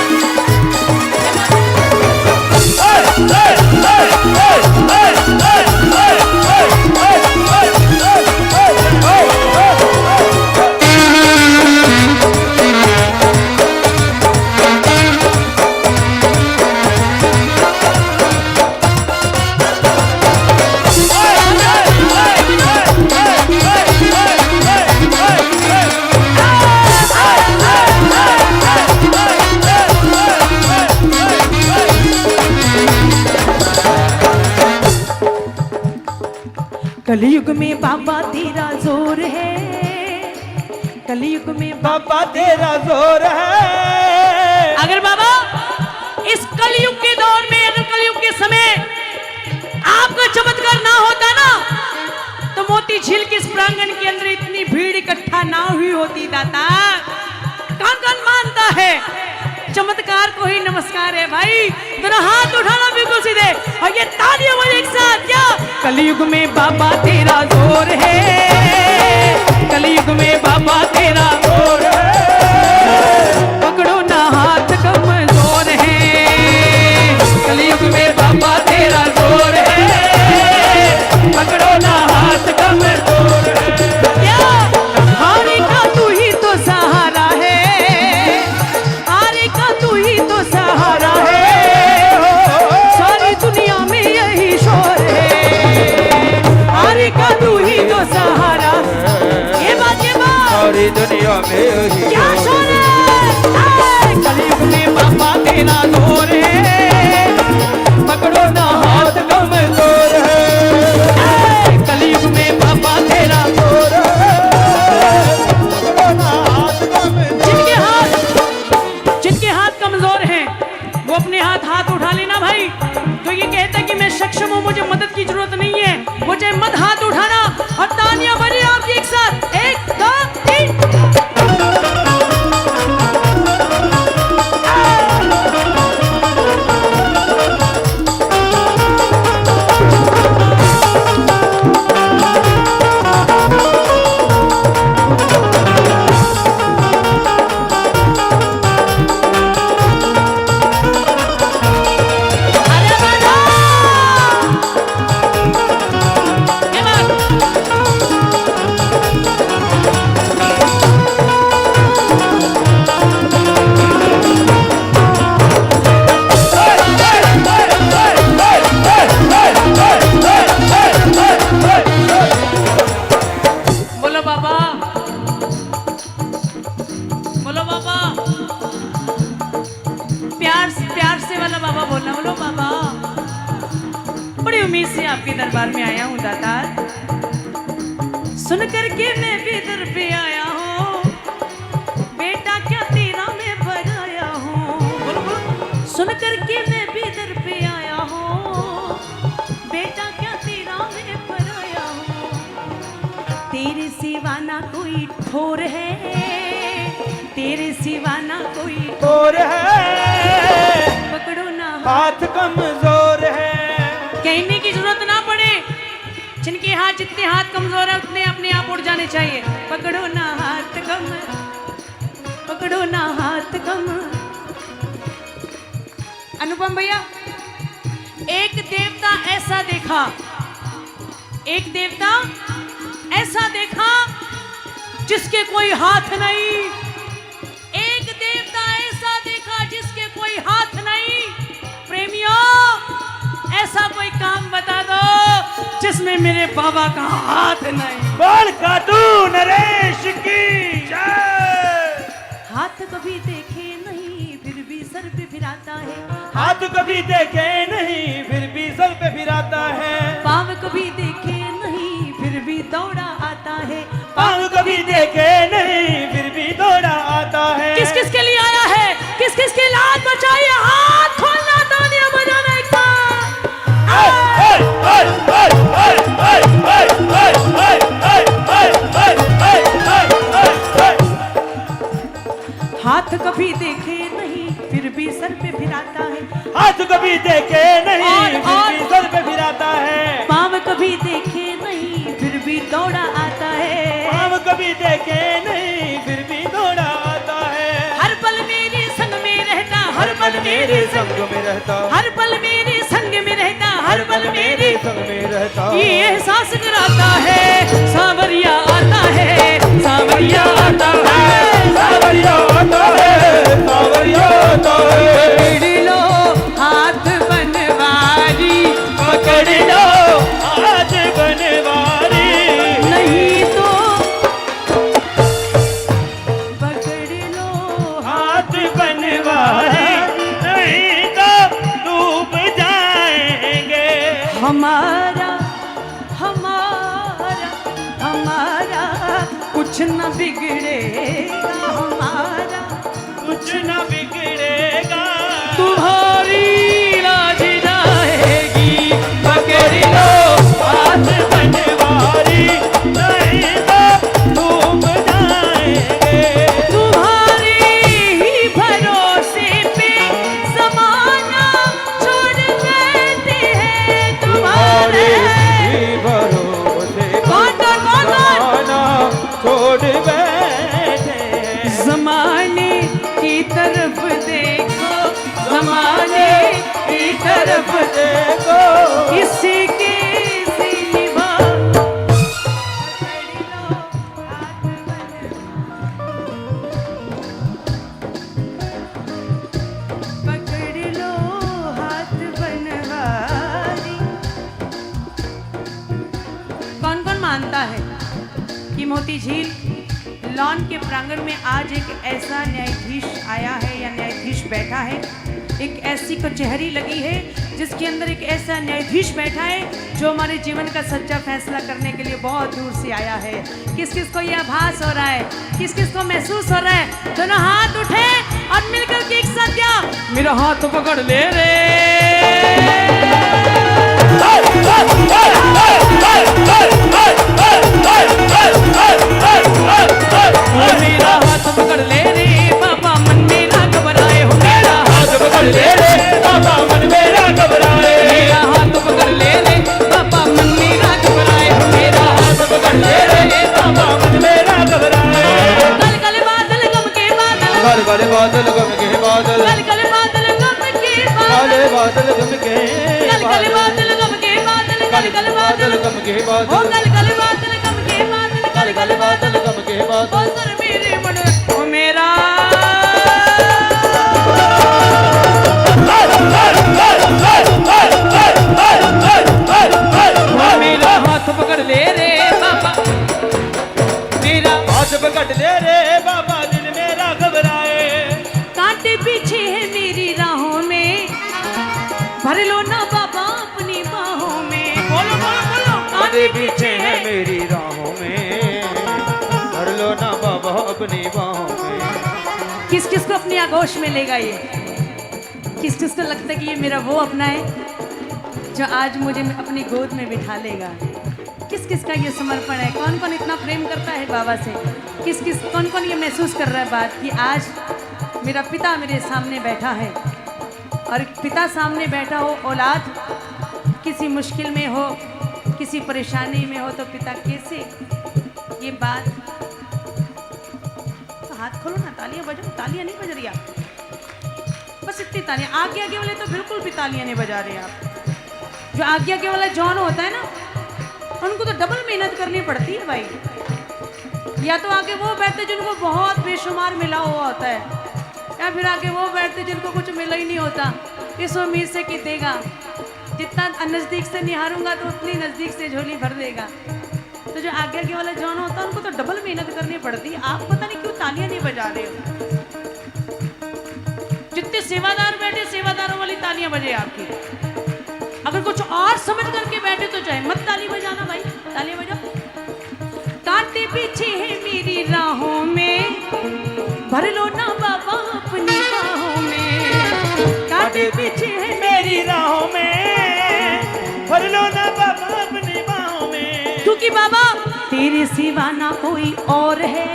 कलयुग में बाबा तेरा जोर है, कलयुग में बाबा तेरा जोर है। अगर बाबा इस कलयुग के दौर में, अगर कलयुग के समय आपका चमत्कार ना होता ना, तो मोती झील के इस प्रांगण के अंदर इतनी भीड़ इकट्ठा ना हुई होती। दाता कौन कौन मानता है चमत्कार को ही नमस्कार है भाई, दोनों हाथ उठाना बिल्कुल सीधे और ये तालियां बजाएं एक साथ। क्या कलयुग में बाबा तेरा जोर है, कलयुग में बाबा तेरा जोर है, पकड़ो ना हाथ कमजोर है, कलयुग में बाबा तेरा जोर है, पकड़ो ना हाथ कमजोर है। क्या हारे का तू ही तो सहारा है, हारे का तू ही तो सहारा है, सारी दुनिया में यही शोर है, हारे का तू ही तो सहारा। ये बात सारी दुनिया में यही क्या शोर है। कलयुग में बाबा तेरा जोर है, पकड़ो ना हाथ कमजोर है, कलयुग में बाबा तेरा जोर है, पकड़ो ना हाथ कमजोर। जिनके हाथ कमजोर हैं वो अपने हाथ उठा लेना भाई। तो ये कहता है कि मैं सक्षम हूं, मुझे मदद की जरूरत नहीं है, वो चाहे मत हाथ उठाना और तालियां बजाएं आप एक साथ 1 2 3। आपके दरबार में आया हूँ दातार, सुन करके मैं भी दर पे आया हूँ, बेटा क्या तेरा मैं बनाया हूँ। सुन करके मैं भी दर पे आया हूँ, बेटा क्या तेरा मैं बनाया हूँ। तेरे सिवा ना कोई ठोर है, तेरे सिवा ना कोई ठोर है, पकड़ो ना हाथ कमजोर है। कहने की जरूरत ना पड़े, जिनके हाथ जितने हाथ कमजोर है उतने अपने आप उड़ जाने चाहिए। पकड़ो ना हाथ कम, पकड़ो ना हाथ कम। अनुपम भैया, एक देवता ऐसा देखा एक देवता ऐसा देखा जिसके कोई हाथ नहीं, एक देवता ऐसा देखा जिसके कोई हाथ नहीं। प्रेमियों, ऐसा कोई काम बता दो जिसमें मेरे बाबा का हाथ नहीं। बोल खातू नरेश की जय। हाथ कभी देखे नहीं फिर भी सर पे फिराता है, हाथ कभी देखे नहीं फिर भी सर पे फिराता है, पाँव कभी देखे नहीं फिर भी दौड़ा आता है, पाँव कभी देखे नहीं फिर भी दौड़ा आता है। किस किस के लिए आया है, किस किस की लाज बचाइए, हाथ खोलना, तालियां बजाना एक हाथ कभी देखे नहीं फिर भी सर पे फिराता है, हाथ कभी देखे नहीं फिर भी सर पे फिराता है, पाँव कभी देखे नहीं फिर भी दौड़ा आता है, पाँव कभी देखे नहीं फिर भी दौड़ा आता है। हर पल मेरे संग में रहता, हर पल मेरे संग में रहता, हर पल मेरे संग में रहता, हर पल मेरे संग में रहता, ये एहसास कराता है सांवरिया आता है, सांवरिया आता है, सावरिया आता है, सावरिया आता है। पकड़ लो हाथ बनवारी, पकड़ लो हाथ बनवारी, नहीं तो पकड़ लो हाथ बनवारी, नहीं तो डूब जाएंगे। हमारा हमारा हमारा कुछ न बिगड़ेगा, हमारा कुछ न बिगड़ेगा, तुम्हारी लाज जाएगी। पकड़ लो हाथ बनवारी, नहीं तो डूब जाएंगे। तुम्हारी ही भरोसे पे ज़माना छोड़ देते हैं, तुम्हारे भरोसे कौन छोड़ बैठे हैं। ज़माने की तरफ देखो, ज़माने की तरफ देखो किसी के सिवा। पकड़ लो हाथ बनवारी। कौन कौन मानता है कि मोती झील लॉन के प्रांगण में आज एक ऐसा न्यायाधीश आया है या न्यायाधीश बैठा है, एक ऐसी कचहरी लगी है जिसके अंदर एक ऐसा न्यायाधीश बैठा है जो हमारे जीवन का सच्चा फैसला करने के लिए बहुत दूर से आया है। किस किस को यह आभास हो रहा है, किस किस को महसूस हो रहा है? दोनों हाथ उठे और मिलकर के एक साथ क्या, मेरा हाथ पकड़ ले रे, मेरा हाथ पकड़ ले रे बाबा, मन में ना घबराए हो, मेरा हाथ पकड़ ले रे बाबा मन मेरा घबराए, मेरा हाथ पकड़ ले रे बाबा, मन में ना घबराए हो, मेरा हाथ पकड़ ले रे बाबा मन मेरा घबराए। कल कल बादल गम के बादल, काले काले बादल गम के बादल, कल कल बादल गम के काले बादल, बादल गम के कल कल बादल गम के बादल, कल कल बादल गम के ओ बादल, कल कल बादल गम के बादल, कल कल बादल गम के बादल। ओ सर मेरे मन ओ मेरा मेरा हाथ पकड़ ले रे बाबा, मेरा हाथ पकड़ ले रे बाबा, दिल मेरा घबराए। कांटे पीछे है मेरी राहों में, भर लो ना बाबा अपनी बाहों में। बोलो बोलो बोलो, कांटे पीछे है मेरी राहों में, भर लो ना बाबा अपनी बाहों में। किस किस को अपनी आगोश में लेगा ये, किस किस को लगता है कि ये मेरा वो अपना है जो आज मुझे अपनी गोद में बिठा लेगा? किस किस का ये समर्पण है? कौन कौन इतना प्रेम करता है बाबा से? किस किस कौन कौन ये महसूस कर रहा है बात कि आज मेरा पिता मेरे सामने बैठा है, और पिता सामने बैठा हो, औलाद किसी मुश्किल में हो, किसी परेशानी में हो, तो पिता कैसे ये बात, तो हाथ खोलो ना, तालियां बजाओ, तालियां नहीं बज रही आप, बस इतनी तालियां। आगे आगे वाले तो बिल्कुल भी तालियां नहीं बजा रहे आप। जो आगे आगे वाला जॉन होता है ना, उनको तो डबल मेहनत करनी पड़ती है भाई। या तो आगे वो बैठते जिनको बहुत बेशुमार मिला हुआ होता है, या फिर आगे वो बैठते जिनको कुछ मिला ही नहीं होता, इस उम्मीद से कि देगा, जितना नज़दीक से निहारूंगा तो उतनी नज़दीक से झोली भर देगा। तो जो आगे के वाले जौन होता है उनको तो डबल मेहनत करनी पड़ती है। आप पता नहीं क्यों तालियां नहीं बजा रहे हो। जितने सेवादार बैठे, सेवादारों वाली तालियां बजे आपकी। अगर कुछ और समझ करके बैठे तो चाहे मत ताली बजाना भाई, तालियां बजाओ। कांटे पीछे है मेरी राहों में, भर लो ना बाबा अपनी बाहों में। कांटे पीछे है मेरी राहों में, भर लो ना बाबा अपनी बाहों में। क्योंकि बाबा तेरे सिवा ना कोई और है,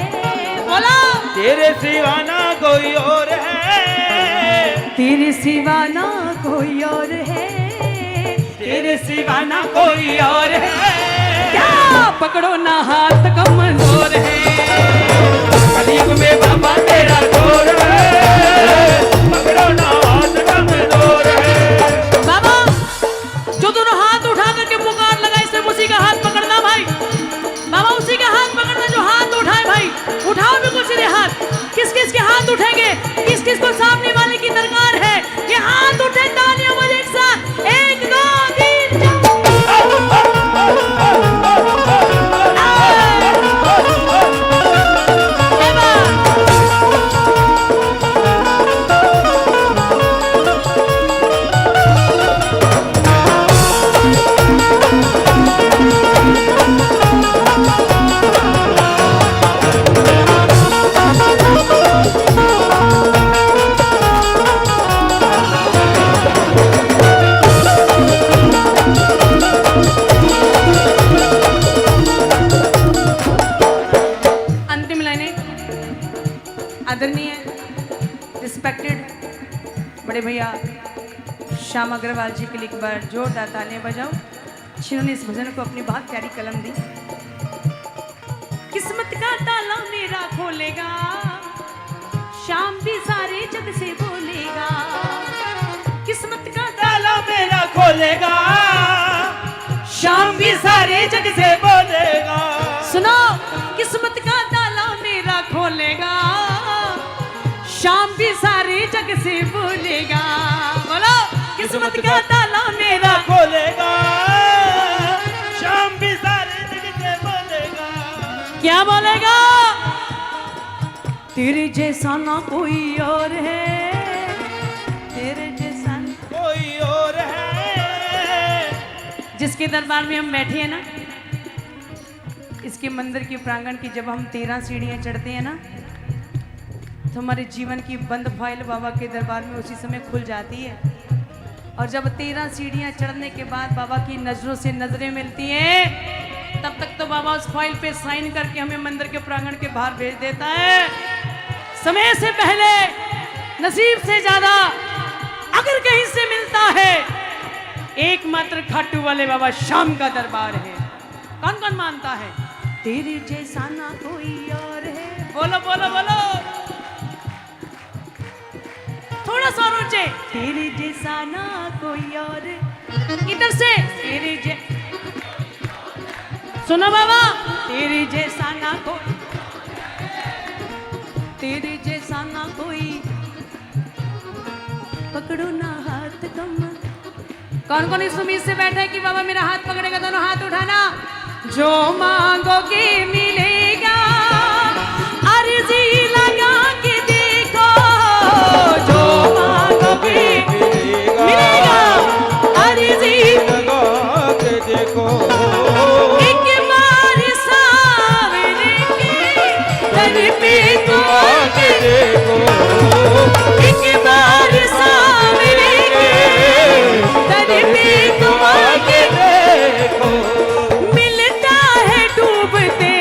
बोला तेरे सिवा ना कोई और है, तेरे सिवा ना कोई और है, तेरे सिवा ना कोई और है। क्या पकड़ो ना हाथ कमजोर है, कलयुग में बाबा तेरा जोर है, पकड़ो ना हाथ कमजोर है। बाबा जो दोनों हाथ उठा करके पुकार लगा, इसमें उसी का हाथ पकड़ना भाई। बाबा उसी का हाथ पकड़ना जो हाथ उठाए भाई। उठाओ बिल्कुल सीधे हाथ। किस किस के हाथ उठेंगे, किस किस को सामने वाले की दरकार है, ये हाथ उठे, तालियां बजे एक साथ। 1 2 3 आदरणीय रिस्पेक्टेड बड़े भैया श्याम अग्रवाल जी के लिए एक बार जोरदार तालियां बजाओ, जिन्होंने इस भजन को अपनी बहुत प्यारी कलम दी। किस्मत का ताला मेरा खोलेगा, शाम भी सारे जग से बोलेगा। किस्मत का ताला मेरा खोलेगा, शाम भी सारे जग से बोलेगा। सुनो, किस्मत का ताला मेरा खोलेगा, शाम भी सारे जग से बोलेगा। बोलो, किस्मत का ताला मेरा खोलेगा, शाम भी सारे जग से बोलेगा। क्या बोलेगा? तेरे जैसा ना कोई और है, तेरे जैसा कोई और है। जिसके दरबार में हम बैठे हैं ना, इसके मंदिर के प्रांगण की जब हम 13 सीढ़ियां चढ़ते हैं ना, तो हमारे जीवन की बंद फाइल बाबा के दरबार में उसी समय खुल जाती है। और जब 13 सीढ़ियां चढ़ने के बाद बाबा की नजरों से नजरें मिलती हैं, तब तक तो बाबा उस फाइल पे साइन करके हमें मंदिर के प्रांगण के बाहर भेज देता है। समय से पहले, नसीब से ज्यादा अगर कहीं से मिलता है, एकमात्र खाटू वाले बाबा श्याम का दरबार है। कौन कौन मानता है? तेरे जैसा ना कोई और है। बोलो बोलो बोलो, थोड़ा सा ऊंचे। तेरे जैसा ना कोई और, इधर से तेरे सुनो बाबा, तेरे जैसा ना कोई, तेरे जैसा ना कोई, पकड़ो ना हाथ कम। कौन कौन इस उम्मीद से बैठा है कि बाबा मेरा हाथ पकड़ेगा? दोनों हाथ उठाना। जो मांगोगे मिलेगा, अर्जी लगा के देखो। जो मांगोगे मिलेगा, अर्जी लगा के देखो। एक बार सावरे के दर पे तो आके देखो, एक बार सावरे के दर पे तो आके देखो। मिलता है डूबते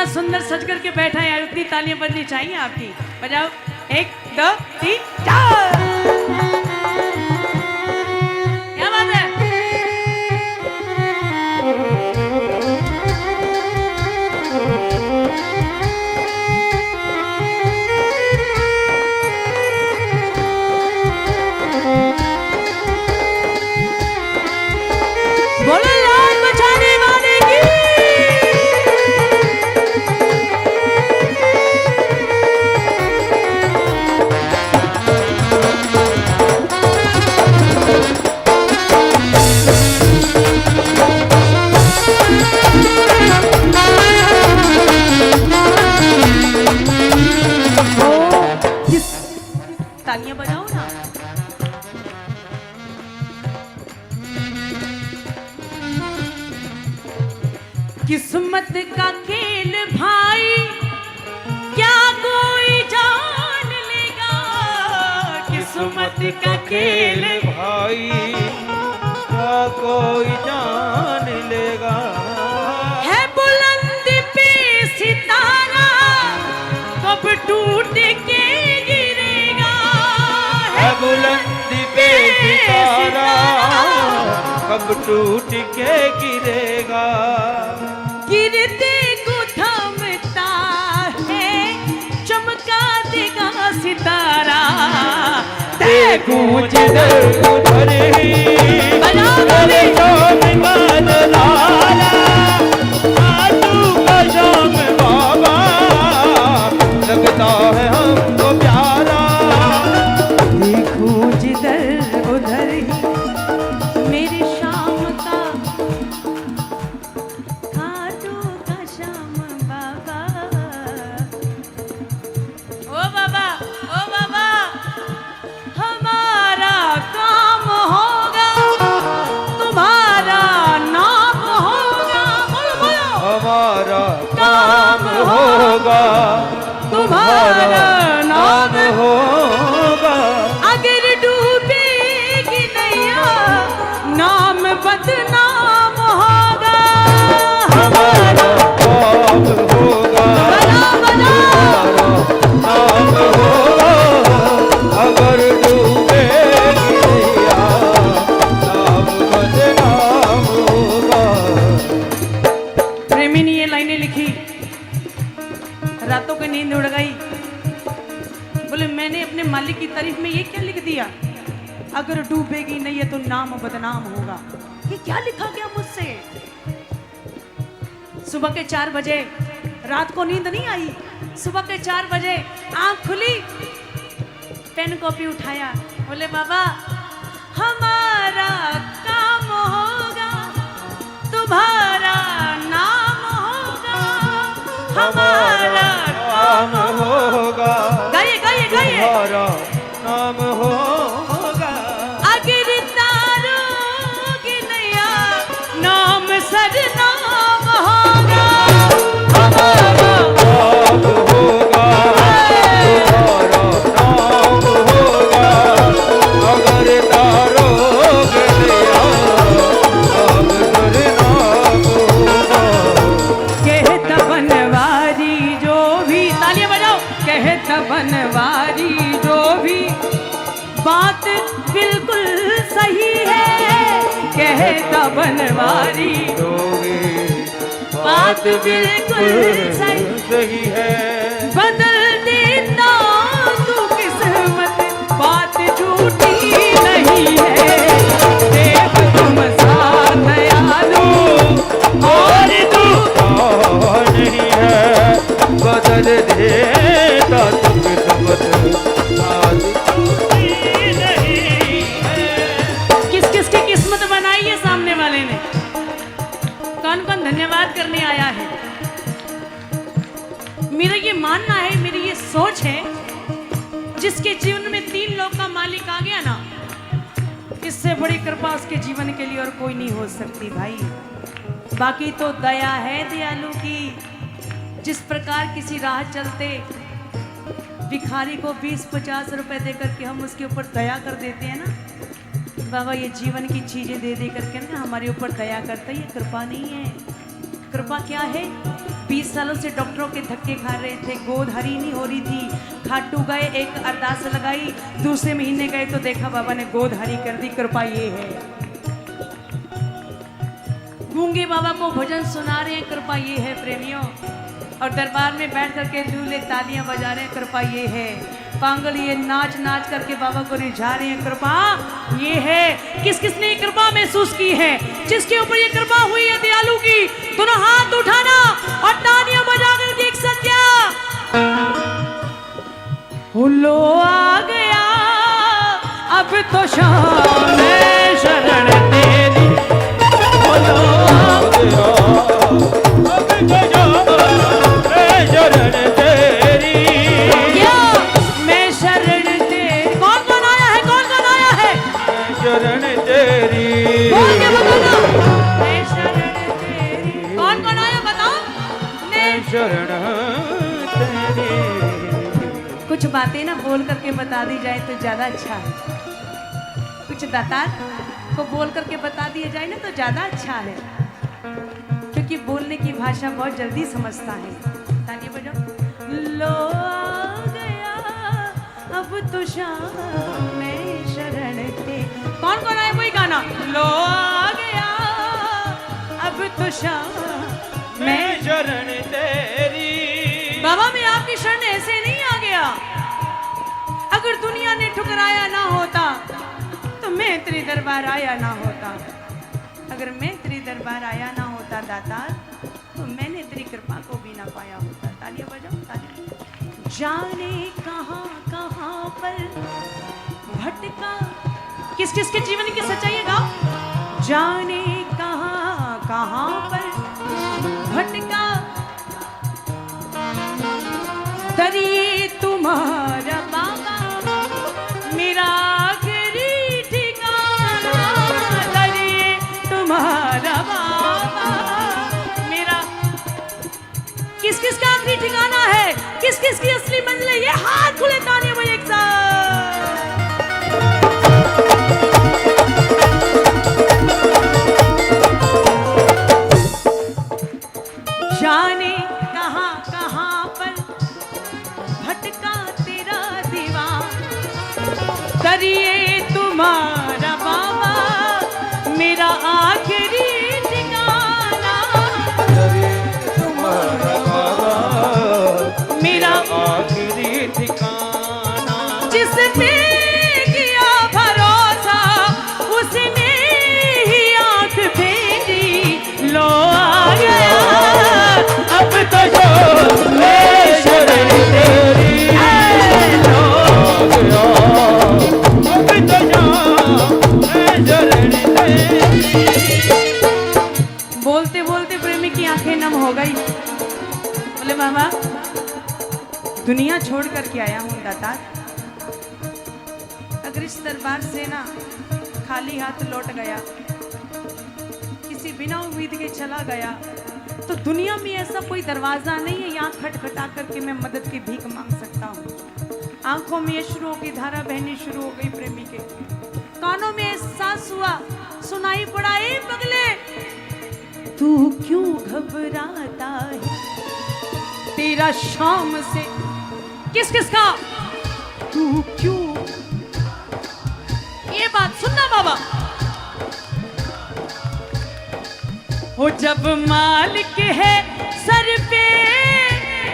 सुंदर सज करके बैठा है यार, उतनी तालियां बजनी चाहिए आपकी। बजाओ 1 2 3 4। क्या बात है। बोलो लाल बचाने वाले की। तालियां बजाओ ना। किस्मत का खेल भाई क्या कोई जान लेगा। किस्मत का खेल भाई क्या कोई जान लेगा। है बुलंद पे सितारा कब टूट के गिरेगा। है बुलंद पे सितारा कब टूट के गिरेगा। गिरते को थमता है चमका देगा सितारा। देखूं जिधर उधर ही बराबरी शाम का लाला आलू का शाम बाबा लगता है हमको प्यारा। देखूं जिधर उधर ही मेरे शाम का खाटू का शाम बाबा। ओ बाबा, ओ बाबा, हमारा काम होगा तुम्हारा नाम होगा। बोलो बोलो। हमारा काम होगा तुम्हारा नाम होगा। अगर डूबेगी नैया नाम बदनाम होगा। हमारा काम होगा बना नाम होगा। अगर डूबेगी नैया नाम बदनाम होगा। प्रेमी ने ये लाइनें लिखी, रातों की नींद उड़ गई। बोले मैंने अपने मालिक की तारीफ में ये क्या लिख दिया, अगर डूबेगी नहीं है तो नाम बदनाम होगा। ये क्या लिखा गया मुझसे। सुबह के 4 बजे, रात को नींद नहीं आई, सुबह के 4 बजे आंख खुली, पेन कॉपी उठाया, बोले बाबा हमारा काम होगा तुम्हारा नाम होगा। हमारा काम होगा गाइए गाइए गाइए। तुम्हारा नाम होगा। अगर तारों की नैया नाम सरनाम होगा। हमारा नाम होगा तुम्हारा नाम होगा। अगर तारों के लिया नाम सरनाम होगा। कहता बनवारी जो भी, तालियां बजाओ, कहता बनवारी जो भी बात बिल्कुल सही है। कहता बनवारी बात बिल्कुल सही है। बदल देता तू किस्मत बात झूठी नहीं है। देव तुम साथ दयालु और तू नहीं है बदल देता तुम किस्मत आज टूटी नहीं है। किस किस की किस्मत बनाई है सामने वाले ने। कौन कौन धन्यवाद करने आया है। मेरा ये मानना है, मेरी ये सोच है, जिसके जीवन में 3 लोग का मालिक आ गया ना, इससे बड़ी कृपा उसके जीवन के लिए और कोई नहीं हो सकती भाई। बाकी तो दया है दयालु की। जिस प्रकार किसी राह चलते भिखारी को 20-50 रुपए दे करके हम उसके ऊपर दया कर देते हैं ना, बाबा ये जीवन की चीजें दे दे करके ना हमारे ऊपर दया करता है। ये कृपा नहीं है। कृपा क्या है, 20 सालों से डॉक्टरों के धक्के खा रहे थे, गोद हरी नहीं हो रही थी। खाटू गए, एक अरदास लगाई, दूसरे महीने गए तो देखा बाबा ने गोद हरी कर दी। कृपा ये है। गूंगे बाबा को भजन सुना रहे हैं, कृपा ये है प्रेमियों। और दरबार में बैठ करके दूल्हे तालियां बजा रहे हैं, कृपा ये है। पागल ये नाच नाच करके बाबा को रिझा रहे हैं, कृपा ये है। किस किसने ये कृपा महसूस की है? जिसके ऊपर ये कृपा हुई है दयालु की, दोनों हाथ उठाना और तालियां बजा करके एक सत्या लो आ गया। अब तो शाम है शरण तेरी, लो आ गया। अब तो शाम है शरण तेरी। मैं शरण तेरी। कौन कौन आया है? कौन कौन आया है? शरण तेरी। बोल के बताना। मैं शरण तेरी। कौन कौन आया बताओ? मैं शरण तेरी। कुछ बातें ना बोल करके बता दी जाए तो ज्यादा अच्छा है। कुछ दातार को बोल करके बता दिया जाए ना तो ज्यादा अच्छा है, क्योंकि बोलने की भाषा बहुत जल्दी समझता है। तालियां बजाओ। लो आ गया अब तो शाम में शरण ते। कौन कौन आया कोई गाना? लो आ गया अब तो शाम मैं शरण तेरी। बाबा मैं आपकी शरण ऐसे नहीं आ गया। अगर दुनिया ने ठुकराया ना होता तो मैं तेरे दरबार आया ना होता। अगर मैं तेरे दरबार आया ना होता दातार, तो मैंने तेरी कृपा को भी ना पाया होता। तालियां बजाओ, तालियां। जाने कहां कहां पर भटका। किस किस के जीवन की सच्चाई है गाओ। जाने कहां कहां पर भटका, तरी तुम्हारा बाबा मेरा आखिरी ठिकाना। तरी तुम्हारा बाबा मेरा। किस किस का आखिरी ठिकाना है? किस किस की असली मंजिल है? ये हाथ खुले तालियां बजाएं एक साथ। जाने कहां कहां पर भटका तेरा दीवान, करिए तुम्हारा बाबा मेरा आखिरी ठिकाना। तुम्हारा बाबा मेरा आखिरी ठिकाना। जिसने किया भरोसा उसने ही आंख फेरी। लो आ गया अब तो शाम में शरण तेरी। लो आ गया अब तो शाम में शरण तेरी। बोलते बोलते प्रेमी की आंखें नम हो गई। बोले मामा दुनिया छोड़ करके आया हूं दातार। अगर इस दरबार से ना खाली हाथ लौट गया, किसी बिना उम्मीद के चला गया, तो दुनिया में ऐसा कोई दरवाजा नहीं है यहाँ खटखटा करके मैं मदद की भीख मांग सकता हूँ। आंखों में अश्रुओं की धारा बहनी शुरू हो गई प्रेमी के। कानों में एहसास हुआ, सुनाई पड़ा, ए पगले तू क्यों घबराता है? तेरा शाम से किस किस का तू क्यों? ये बात सुनना बाबा। वो जब मालिक है सर पे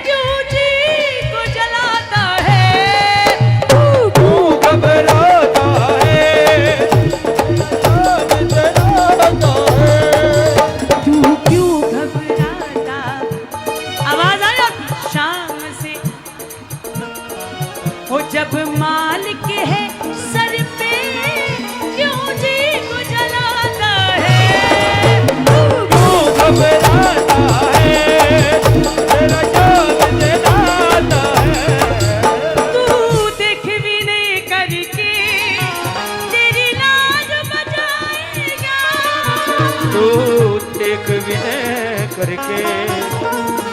क्यों जी को जलाता है? तू घबराता है, जलाता है। तू क्यों घबराता? आवाज आया शाम से। वो जब मालिक है सर पे क्यों जी को जलाता है? घबराता है, तेरा जान जलाता है। तू देख भी नहीं करके तेरी लाज बचाएगा। तू देख विनय करके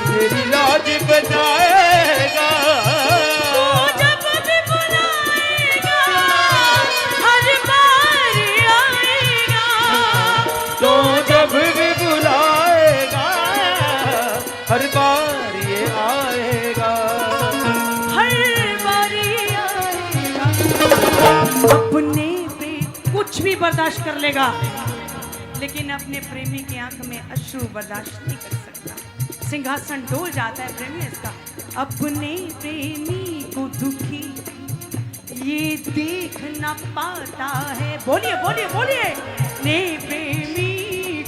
तेरी लाज बचाएगा। तू जब भी बुलाएगा बार ये आएगा, हर बारी आएगा। अपने पे कुछ भी बर्दाश्त कर लेगा, लेकिन अपने प्रेमी की आंख में अश्रु बर्दाश्त नहीं कर सकता। सिंहासन डोल जाता है प्रेमी इसका। अपने प्रेमी को दुखी ये देख न पाता है। बोलिए बोलिए बोलिए। ने प्रेमी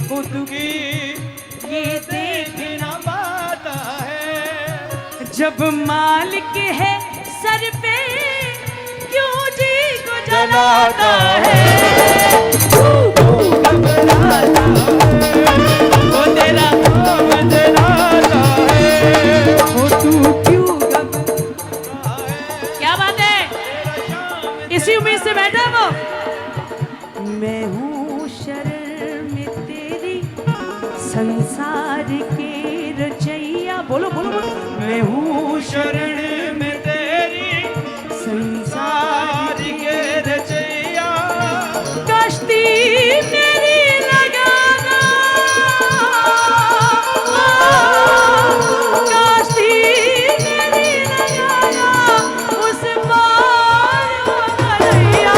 को दुखी ये देख न पाता है, जब मालिक है सर पे क्यों जी को जलाता है। घबराता है, वो तेरा नाम जलाता है, वो तू क्यों क्या बात है, इसी उम्मीद से बैठा वो। मैं हूँ शरण में तेरी संसार के रचैया। बोलो बोलो बोलो। मैं हूँ शरण में तेरी संसार के रचैया, कश्ती मेरी लगाना, कश्ती मेरी लगाना, उस पार भैया।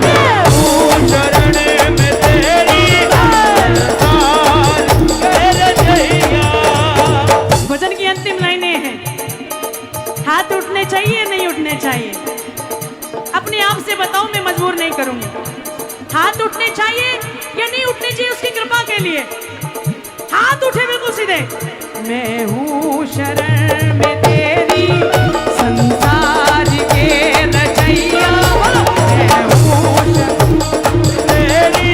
मैं हूँ शरण में तेरी संसार के रचैया। भजन की अंतिम लाइनें हैं। हाथ उठने चाहिए नहीं उठने चाहिए, अपने आप से बताओ, मैं मजबूर नहीं करूंगी। हाथ उठने चाहिए या नहीं उठने चाहिए उसकी कृपा के लिए। हाथ उठे बिल्कुल सीधे। मैं हूँ शरण में तेरी संसार के रचैया। बोलो। मैं हूँ शरण तेरी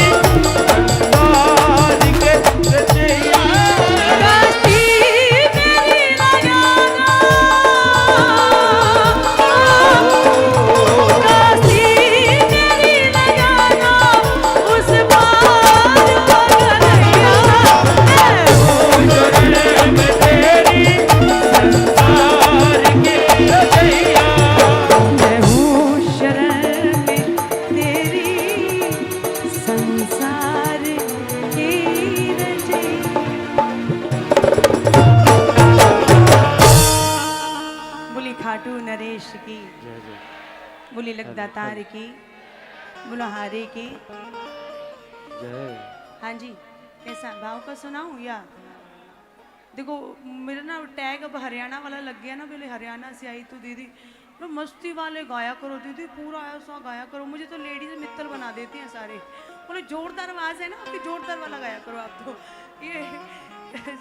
संसार के रचैया, कश्ती मेरी लगाना, कश्ती मेरी लगाना, उस पार भैया। शरण में तेरी संसार के रचैया। मैं हूँ शरण में तेरी संसार की रचैया। बोली खाटू नरेश की, बोली लगदातार की, बोलो हारे की। हाँ जी, कैसा भाव का सुनाऊं या देखो मेरा ना टैग अब हरियाणा वाला लग गया ना। बोले हरियाणा से आई तो दीदी तो मस्ती वाले गाया करो दीदी, पूरा ऐसा गाया करो। मुझे तो लेडीज मित्तल बना देती हैं सारे। बोले जोरदार आवाज है ना आपकी, जोरदार वाला गाया करो आप तो। ये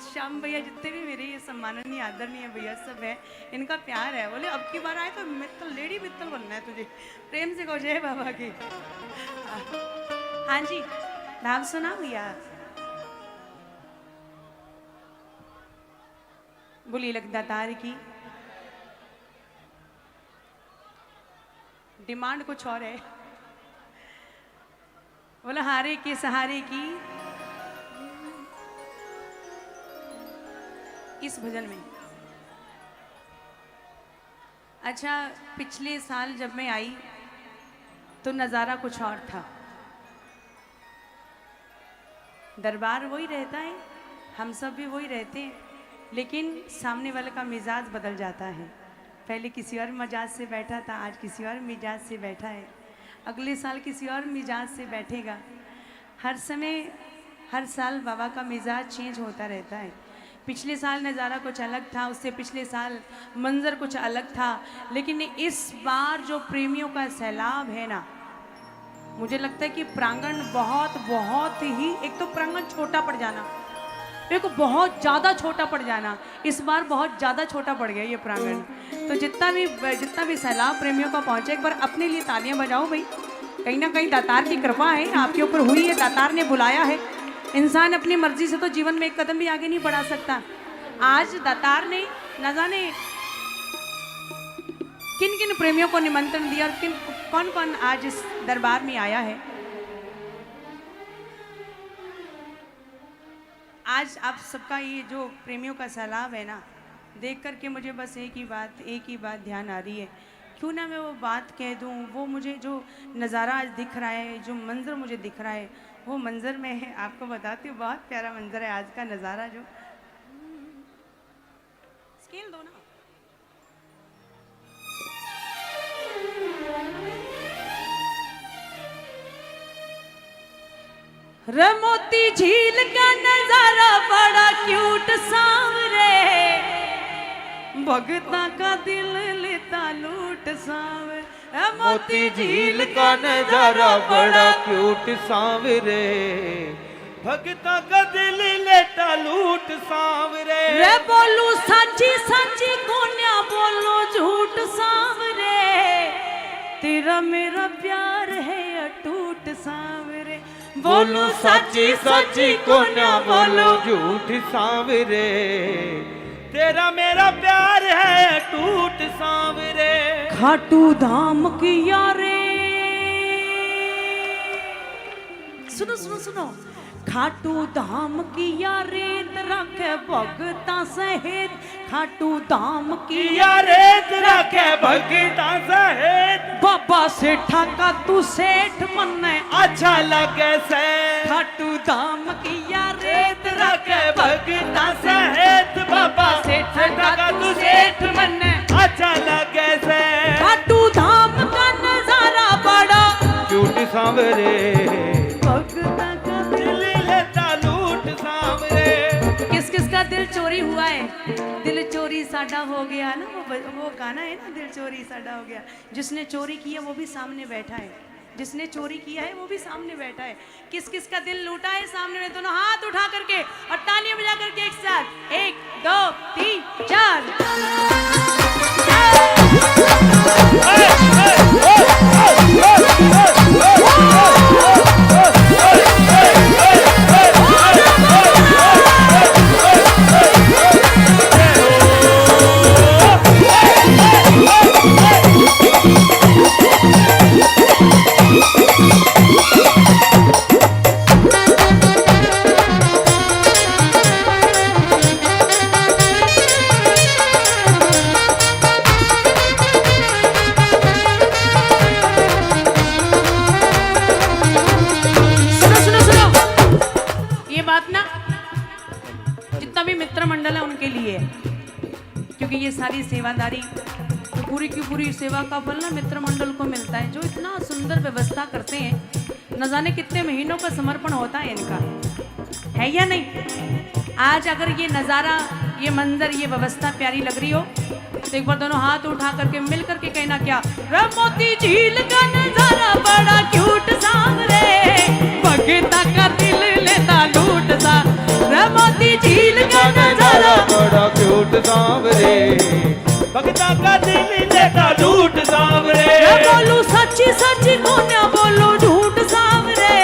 श्याम भैया जितने भी मेरे ये सम्माननीय आदरणीय भैया सब है, इनका प्यार है। बोले अब की बार आए तो मित्तल, लेडी मित्तल बनना है तुझे। प्रेम से कहो जय बाबा की। हाँ जी, भाव सुना भैया। बोली लगदातार की। डिमांड कुछ और है। बोला हारे के सहारे की। इस भजन में अच्छा, पिछले साल जब मैं आई तो नज़ारा कुछ और था। दरबार वही रहता है, हम सब भी वही रहते हैं, लेकिन सामने वाले का मिजाज बदल जाता है। पहले किसी और मिजाज से बैठा था, आज किसी और मिजाज से बैठा है, अगले साल किसी और मिजाज से बैठेगा। हर समय हर साल बाबा का मिजाज चेंज होता रहता है। पिछले साल नज़ारा कुछ अलग था, उससे पिछले साल मंजर कुछ अलग था, लेकिन इस बार जो प्रेमियों का सैलाब है ना, मुझे लगता है कि प्रांगण बहुत ही, एक तो प्रांगण छोटा पड़ जाना, देखो बहुत ज़्यादा छोटा पड़ जाना, इस बार बहुत ज़्यादा छोटा पड़ गया ये प्रांगण। तो जितना भी सैलाब प्रेमियों का पहुँचा, एक बार अपने लिए तालियां बजाओ भाई। कहीं ना कहीं दातार की कृपा है आपके ऊपर हुई है, दातार ने बुलाया है। इंसान अपनी मर्जी से तो जीवन में एक कदम भी आगे नहीं बढ़ा सकता। आज दातार ने न जाने किन किन प्रेमियों को निमंत्रण दिया और कौन कौन आज इस दरबार में आया है। आज आप सबका ये जो प्रेमियों का सैलाब है ना, देख करके मुझे बस एक ही बात ध्यान आ रही है। क्यों ना मैं वो बात कह दूँ, वो मुझे जो नज़ारा आज दिख रहा है, जो मंज़र मुझे दिख रहा है, वो मंज़र मैं आपको बताती हूँ। बहुत प्यारा मंज़र है आज का नज़ारा। जो खेल दो ना। रमोती झील का नजारा बड़ा क्यूट सांवरे, भगता का दिल लेता लूट सांवरे। मोती झील का नजारा बड़ा क्यूट सांवरे, भगता का दिल लेता लूट सांवरे। रे बोलू सच्ची सच्ची कोन्या बोलो झूठ सांवरे, तेरा मेरा प्यार है अटूट सांवरे। बोलो सच्ची सच्ची कोन्या बोलो झूठ सांवरे, तेरा मेरा प्यार है टूट सांवरे। खाटू धाम की यारे, सुनो सुनो सुनो, खाटू धाम की यारेत रखे भगता सहेत, खाटू धाम की यारेत रखे भगता सहेत। बाबा सेठा का तू सेठ मन अच्छा लगे से, खाटू धाम की यारेत रखे भगता सहेत। बाबा सेठा का तू सेठ मन अच्छा लगे से, खाटू धाम का नजारा बड़ा झूठ सांवरे, भगता का दिल लेता लूट सांवरे। किस किस का दिल चोरी हुआ है? दिल चोरी साडा हो गया ना, वो गाना है ना, दिल चोरी साडा हो गया। जिसने चोरी किया वो भी सामने बैठा है, जिसने चोरी किया है वो भी सामने बैठा है। किस किस का दिल लूटा है सामने में? दोनों हाथ उठा करके और तालियां बजा करके एक साथ 1 2 3 4। क्योंकि ये सारी सेवादारी तो पूरी की पूरी सेवा का फल ना मित्र मंडल को मिलता है, जो इतना सुंदर व्यवस्था करते हैं। न जाने कितने महीनों का समर्पण होता है इनका, है या नहीं? आज अगर ये नज़ारा, ये मंजर, ये व्यवस्था प्यारी लग रही हो तो एक बार दोनों हाथ उठा करके मिल करके कहना क्या? मोती झील का नजारा बड़ा क्यूट सांवरे, भगता का दिल लेता लूट सा। मोती झील का नजारा बड़ा क्यूट सांवरे, भगता का दिल लेता लूट सांवरे। बोलू सच्ची सच्ची कोन्या बोलो झूठ सांवरे,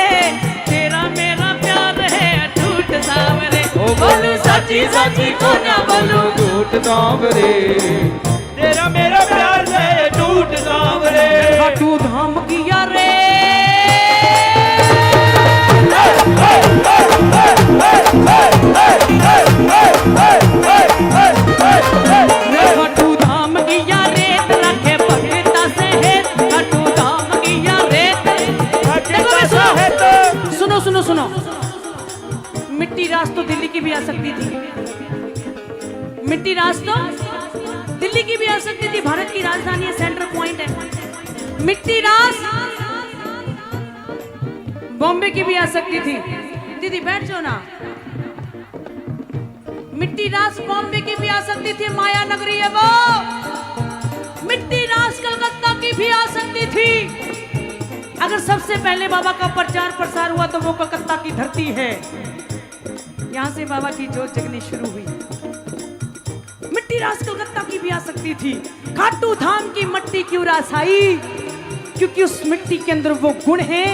तेरा मेरा प्यार है अटूट सांवरे। बोलू सच्ची सच्ची कोन्या बोलो झूठ सांवरे, तेरा मेरा प्यार है टूट सांवरे। खाटू धाम की यारे, खाटू धाम की यारे रखे भगता सहेत, खाटू धाम की यारे। सुनो सुनो सुनो, मिट्टी रास तो दिल्ली की भी आ सकती थी, मिट्टी रास तो दिल्ली की भी आ सकती थी। भारत की राजधानी है, सेंटर पॉइंट है। मिट्टी रास बॉम्बे की भी आ सकती थी। दीदी बैठ जाओ ना। मिट्टी रास बॉम्बे की भी आ सकती थी, माया नगरी है वो। मिट्टी रास कलकत्ता की भी आ सकती थी। अगर सबसे पहले बाबा का प्रचार प्रसार हुआ तो वो कलकत्ता की धरती है, यहां से बाबा की जोत जगनी शुरू हुई। मिट्टी रास कलकत्ता की भी आ सकती थी। खाटू धाम की मिट्टी क्यों रास आई? क्योंकि उस मिट्टी के अंदर वो गुण है,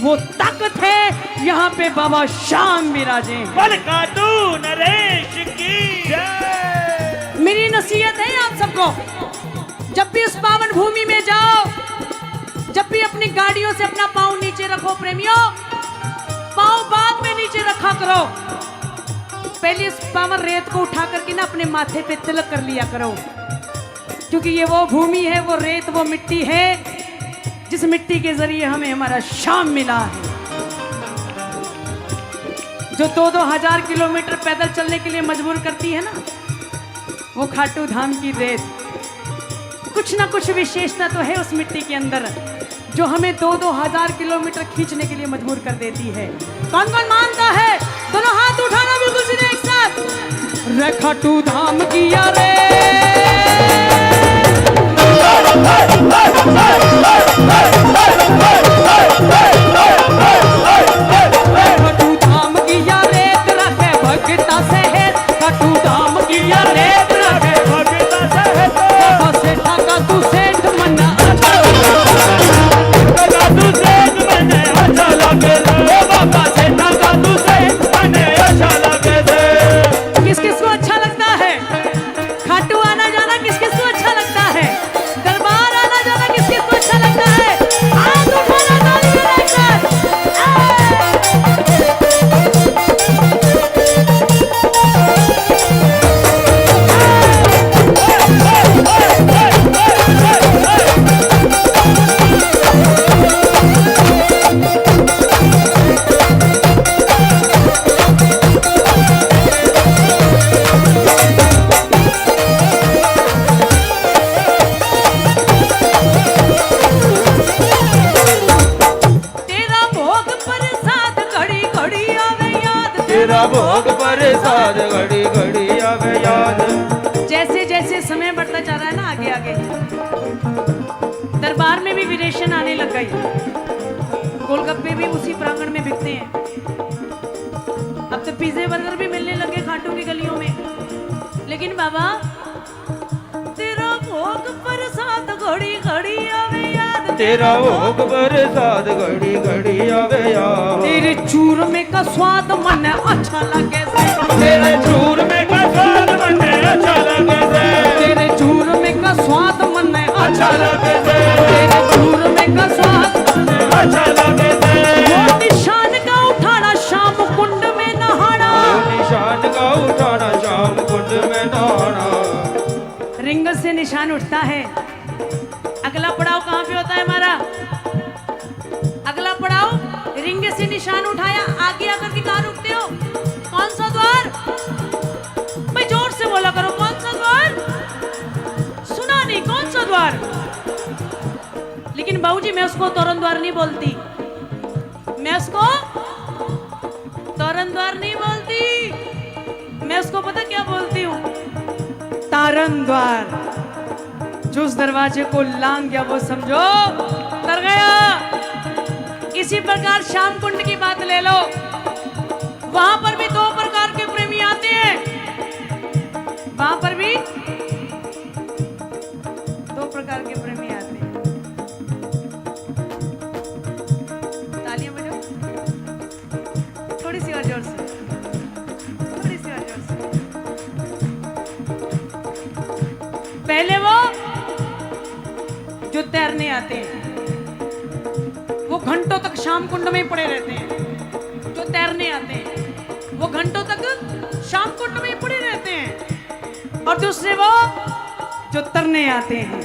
वो ताकत है। यहाँ पे बाबा शाम विराजे हैं। बल खाटू नरेश की जय। मेरी नसीहत है आप सबको, जब भी इस पावन भूमि में जाओ, जब भी अपनी गाड़ियों से अपना पाँव नीचे रखो प्रेमियों, पाँव बाद में नीचे रखा करो। पहले इस पावन रेत को उठा करके ना अपने माथे पे तिलक कर लिया करो, क्योंकि ये वो भूमि है, वो रेत, वो मिट्टी है जिस मिट्टी के जरिए हमें हमारा शाम मिला है, जो 2-2 हजार किलोमीटर पैदल चलने के लिए मजबूर करती है ना। वो खाटू धाम की रेत, कुछ ना कुछ विशेषता तो है उस मिट्टी के अंदर जो हमें 2-2 हजार किलोमीटर खींचने के लिए मजबूर कर देती है। कौन कौन मानता है? दोनों हाथ उठाना बिल्कुल सीधे एक साथ। रे खाटू धाम की यारे, खाटू धाम की यारे रखे भगता से है, खाटू धाम की यारे रखे भगता से है। बाबा सेठा का तू सेठ मना अच्छा तू सेठ मने अच्छा लगे रे, बाबा सेठा का तू सेठ मने अच्छा लगे रे। किस किस को अच्छा लगता है? खाटू आना जाना किस किस को अच्छा लगता है? दरबार आना जाना किस किस को अच्छा लगता है? हाथ उठाना ताली बजाकर। तेरा भोग प्रसाद घड़ी घड़ी आवे याद, तेरा भोग प्रसाद घड़ी घड़ी आवे याद। जैसे जैसे समय बढ़ता जा रहा है ना आगे आगे, दरबार में भी वेरिएशन आने लग गई। गोलगप्पे भी उसी प्रांगण में बिकते हैं। अब तो पिज्जे बर्गर भी मिलने लगे खाटू की गलियों में। लेकिन बाबा तेरा भोग प्रसाद घड़ी घड़ी आवे याद, तेरा भोग प्रसाद घड़ी घड़ी आवे याद। तेरे चूरमे का स्वाद मन अच्छा लगे से, तेरे चूरमे का स्वाद मने अच्छा लगे से, तेरे चूरमे का स्वाद मन अच्छा लगे से, तेरे चूरमे का स्वाद अच्छा लगे से। वो निशान का उठाना शाम कुंड में नहाना, निशान का उठाना शाम कुंड में नहाना। रिंग से निशान उठता है। अगला पड़ाव कहाँ पे होता है हमारा? अगला पड़ाव रिंग से निशान उठाया, आगे आकर के कहाँ रुकते हो? कौन सा द्वार? भाई जोर से बोला करो, कौन सा द्वार? सुना नहीं, कौन सा द्वार? लेकिन बाबूजी मैं उसको तोरण द्वार नहीं बोलती, मैं उसको तोरण द्वार नहीं बोलती, मैं उसको पता क्या बोलती हूँ? तारण द्वार। जो उस दरवाजे को लांग गया वो समझो तर गया। इसी प्रकार श्याम कुंड की बात ले लो, वहां पर भी 2 प्रकार के प्रेमी आते हैं। वहां पर भी 2 प्रकार के प्रेमी आते हैं। तालियां बजाओ थोड़ी सी और जोर से, थोड़ी सी और जोर से। पहले वो जो तैरने आते हैं, वो घंटों तक श्याम कुंड में ही पड़े रहते हैं। जो तैरने आते हैं वो घंटों तक श्याम कुंड में ही पड़े रहते हैं। और दूसरे वो जो तरने आते हैं,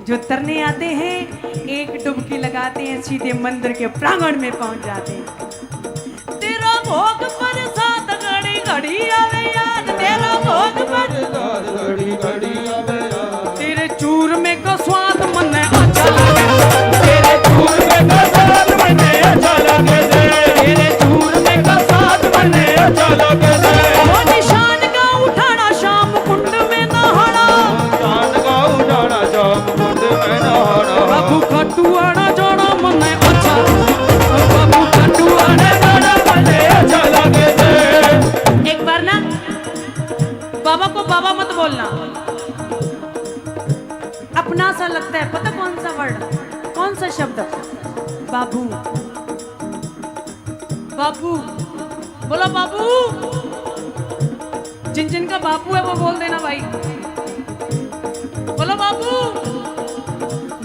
जो तरने आते हैं एक डुबकी लगाते हैं, सीधे मंदिर के प्रांगण में पहुंच जाते हैं। तेरा भोग प्रसाद घड़ी घड़ी आवे याद, तेरा भोग प्रसाद घड़ी घड़ी आवे याद। तेरे चूरमे का स्वाद मन अच्छा लगे, तेरे चूरमे का स्वाद मने अच्छा लगे से, तेरे चूरमे का स्वाद मने अच्छा लगे से। वो निशान का उठाना शाम कुंड में नहाना, निशान का उठाना शाम कुंड में नहाना। बाबू खाटू आना जाना मन अच्छा, बाबू खाटू आना जाना मने अच्छा लगे से। एक बार ना बाबा को बाबा मत बोलना, अपना सा लगता है। पता कौन सा वर्ड, कौन सा शब्द? बाबू। बाबू बोलो, बाबू। जिन जिन का बापू है वो बोल देना भाई, बोलो बाबू।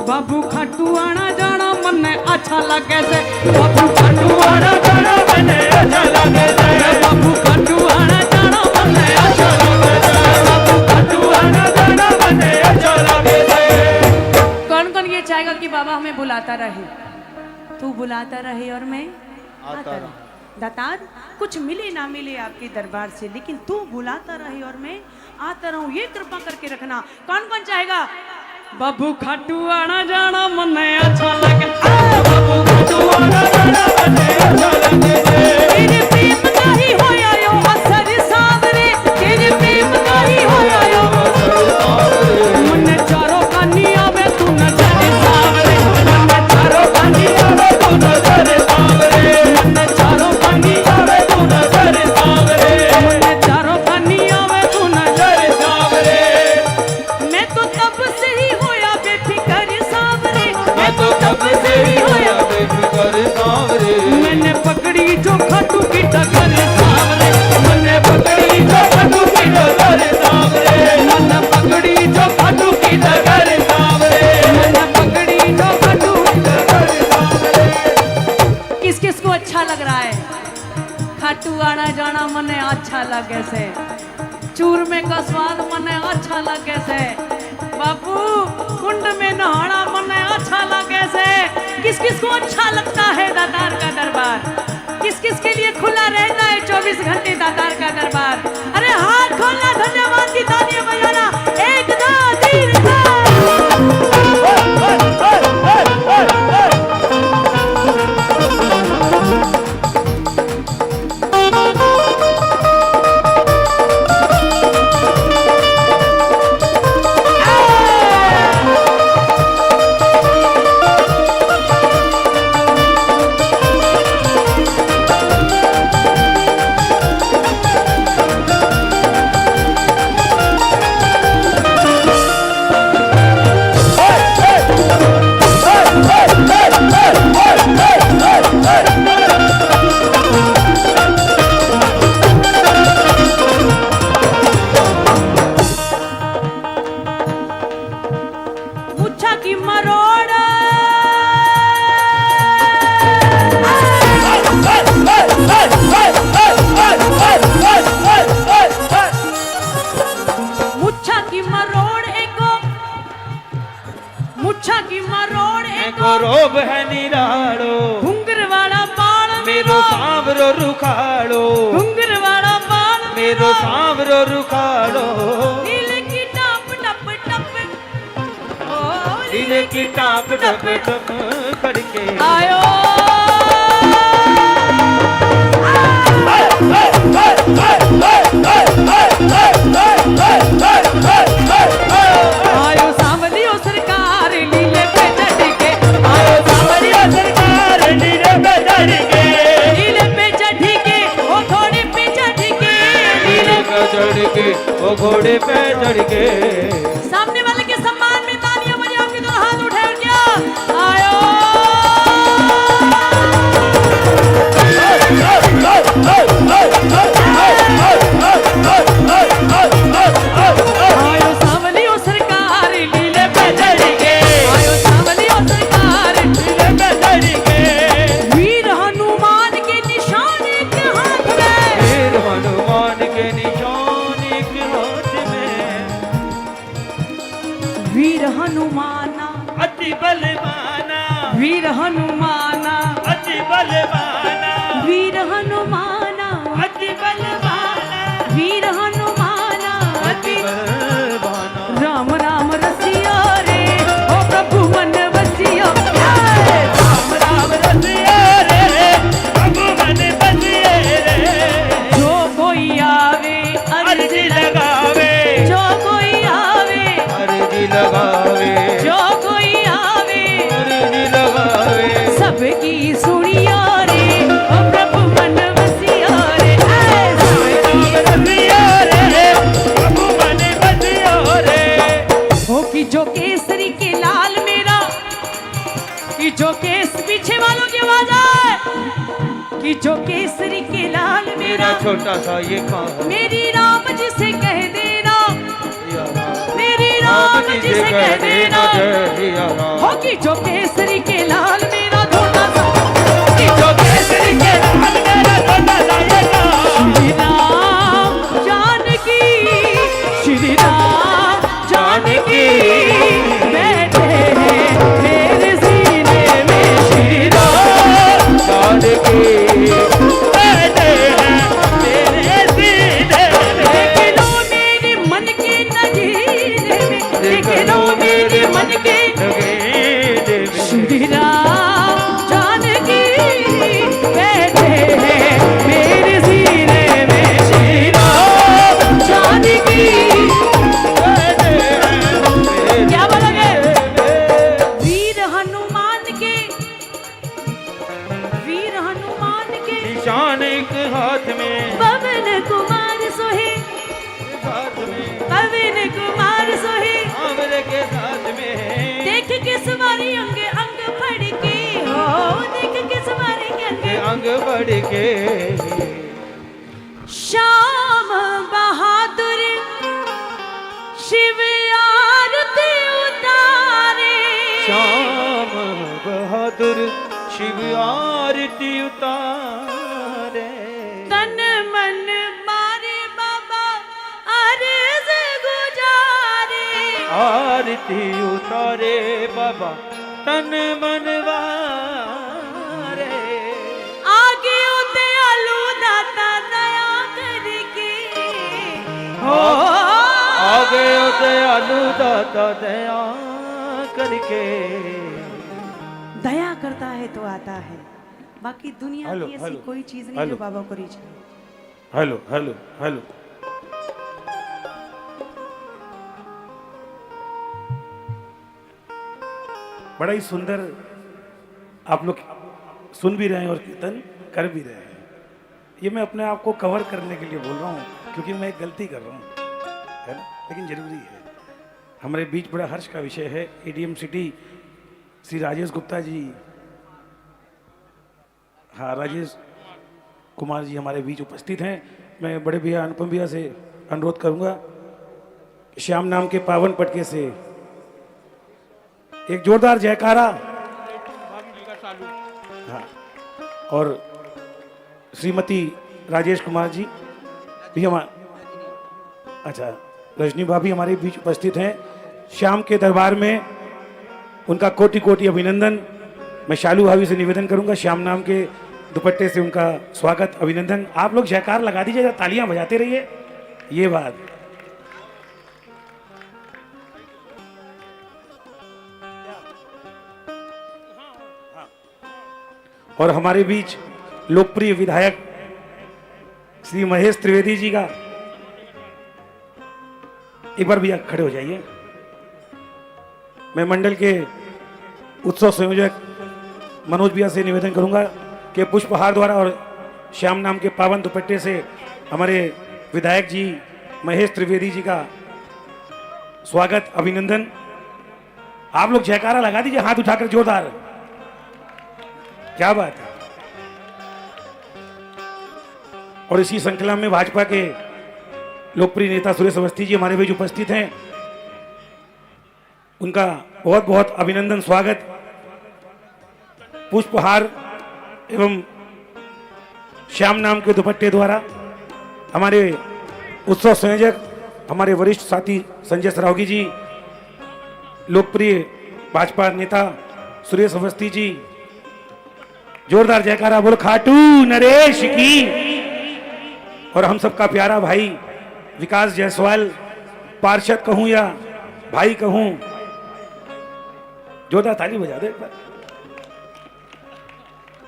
बाबू खाटू आना जाना मन अच्छा लगे से, बाबू खाटू आना जाना मन अच्छा लगे से, बाबू खाटू आना जाना मन अच्छा लगे से, बाबू खाटू आना जाना मन अच्छा लगे से। कौन कौन ये चाहेगा कि बाबा हमें बुलाता रहे? तू बुलाता रहे और मैं आता रहे। दातार कुछ मिले ना मिले आपके दरबार से, लेकिन तू बुलाता रहे और मैं आता रहूं, ये कृपा करके रखना। कौन कौन चाहेगा? बाबू खाटू आना जाना मन अच्छा लगे, बाबू खाटू आना जाना मन अच्छा लगे, तेरे प्रेम का ही होया यो असर सावरे, तेरे प्रेम का ही होया यो मन चारों कानी आवे तू नजर सावरे, मन चारों कानी आवे तू नजर सावरे, मन चारों कानी आवे तू नजर सावरे, मन चारों कानी आवे तू नजर सावरे। मैं तो तब से ही होया बेफिकर सावरे, मैं तो तब से ही होया बेफिकर सावरे, मैंने पकड़ी जो खाटू की टक्कर सावरे, मैंने पकड़ी जो खाटू की डगर सावरे, मैंने पकड़ी जो खाटू की डगर सावरे, मैंने पकड़ी जो खाटू डगर सावरे। किस किस को अच्छा लग रहा है? खाटू आना जाना मने अच्छा लगे से, चूरमे का स्वाद मने अच्छा लगे से, बापू कुंड में नहाना मने अच्छा लगे से। किस किस को अच्छा लगता है दातार का दरबार? किस किस के लिए खुला रहता है 24 घंटे दातार का दरबार? अरे हाथ खोलना, धन्यवाद की तालियां बजाना, 1 2 3 मुच्छा की मरोड़ मुच्छा की मरोड़ एको, मुच्छा की मरोड़ एको रोब है निराड़ो, घुंगर वाला बाल मेरो सांवरो रुखाड़ो, घुंगर वाला बाल मेरो सांवरो रुखाड़ो, नीले की टप टप टप ओ नीले की टाप टप टप करके आयो आयो सांवलियो सरकार नीले पे चढ़ के, आयो सांवरिया सरकार नीले पे चढ़ के, नीले पे चढ़ के ओ घोड़े पे चढ़ के, नीले पे चढ़ के वो घोड़े पे चढ़ के। सामने वाले के सम्मान में तालियां बजाओ, आपके दोनों हाथ उठाओ क्या? आयो आयो सांवलियो सरकार नीले पे चढ़ के, आयो सांवलियो सरकार नीले पे चढ़ के, वीर हनुमान के निशान एक हाथ में, वीर हनुमान के निशान एक हाथ में, वीर हनुमाना अति बलवाना, वीर हनुमाना अति बलवाना, वीर हनुमाना अति बलवाना, वीर हनुमाना अति बलवाना। राम राम रसिया रे ओ प्रभु मन बसिया, राम राम रसिया रे प्रभु मन बसिए रे, जो कोई आवे अर्जी लगावे, जो कोई आवे, अर्जी लगावे, जो कोई आवे अर्जी लगावे, सबकी सुनिया रे ओ प्रभु मन बसिया रे, रसिया रे प्रभु मन बसिया रे। हो कि जो केसरी के लाल मेरा, कि जो केस पीछे वालों की आवाज आए, कि जो केसरी के लाल मेरा मेरा, छोटा सा ये काम, मेरी राम जी से कह देना, मेरी राम जी से कह देना, हो कि जो केसरी के लाल मेरा छोटा सा, कि जो केसरी के लाल मेरा छोटा सा ये काम, श्री राम जानकी, श्री राम जानकी बैठे हैं मेरे सीने में, श्री राम जानकी के। श्याम बहादुर शिव आरती उतारे, श्याम बहादुर शिव आरती उतारे। तन मन मारे बाबा अर्ज गुजारे, आरती उतारे बाबा तन मन वारे। आगे उते आलू दाता दया करके, हो आगे दयालु दाता दया करके। दया करता है तो आता है, बाकी दुनिया हेलो, की ऐसी हेलो, कोई चीज नहीं हेलो। जो बाबा को रीझ ले। Hello hello hello. बड़ा ही सुंदर आप लोग सुन भी रहे हैं और कीर्तन कर भी रहे हैं। ये मैं अपने आप को कवर करने के लिए बोल रहा हूँ, क्योंकि मैं एक गलती कर रहा हूँ, है ना, लेकिन जरूरी है। हमारे बीच बड़ा हर्ष का विषय है, एडीएम सिटी श्री राजेश गुप्ता जी, हाँ राजेश कुमार जी हमारे बीच उपस्थित हैं। मैं बड़े भैया अनुपम भैया से अनुरोध करूंगा, श्याम नाम के पावन पटके से एक जोरदार जयकारा। हाँ, और श्रीमती राजेश कुमार जी भी अच्छा रजनी भाभी हमारे बीच उपस्थित हैं। श्याम के दरबार में उनका कोटि कोटि अभिनंदन। मैं शालू भाभी से निवेदन करूंगा, श्याम नाम के दुपट्टे से उनका स्वागत अभिनंदन। आप लोग जयकार लगा दीजिएगा, तालियां बजाते रहिए। ये बात और हमारे बीच लोकप्रिय विधायक श्री महेश त्रिवेदी जी का, एक बार भैया खड़े हो जाइए। मैं मंडल के उत्सव संयोजक मनोज भैया से निवेदन करूंगा कि पुष्पहार द्वारा और श्याम नाम के पावन दुपट्टे से हमारे विधायक जी महेश त्रिवेदी जी का स्वागत अभिनंदन। आप लोग जयकारा लगा दीजिए हाथ उठाकर जोरदार। क्या बात है। और इसी श्रृंखला में भाजपा के लोकप्रिय नेता सुरेश अवस्थी जी हमारे बीच उपस्थित हैं, उनका बहुत बहुत अभिनंदन स्वागत। पुष्पहार एवं श्याम नाम के दुपट्टे द्वारा हमारे उत्सव संयोजक हमारे वरिष्ठ साथी संजय सरावगी जी, लोकप्रिय भाजपा नेता सुरेश अवस्थी जी, जोरदार जयकारा बोल खाटू नरेश की। और हम सबका प्यारा भाई विकास जायसवाल, पार्षद कहूं या भाई कहूं, जोरदार ताली बजा दे एक बार।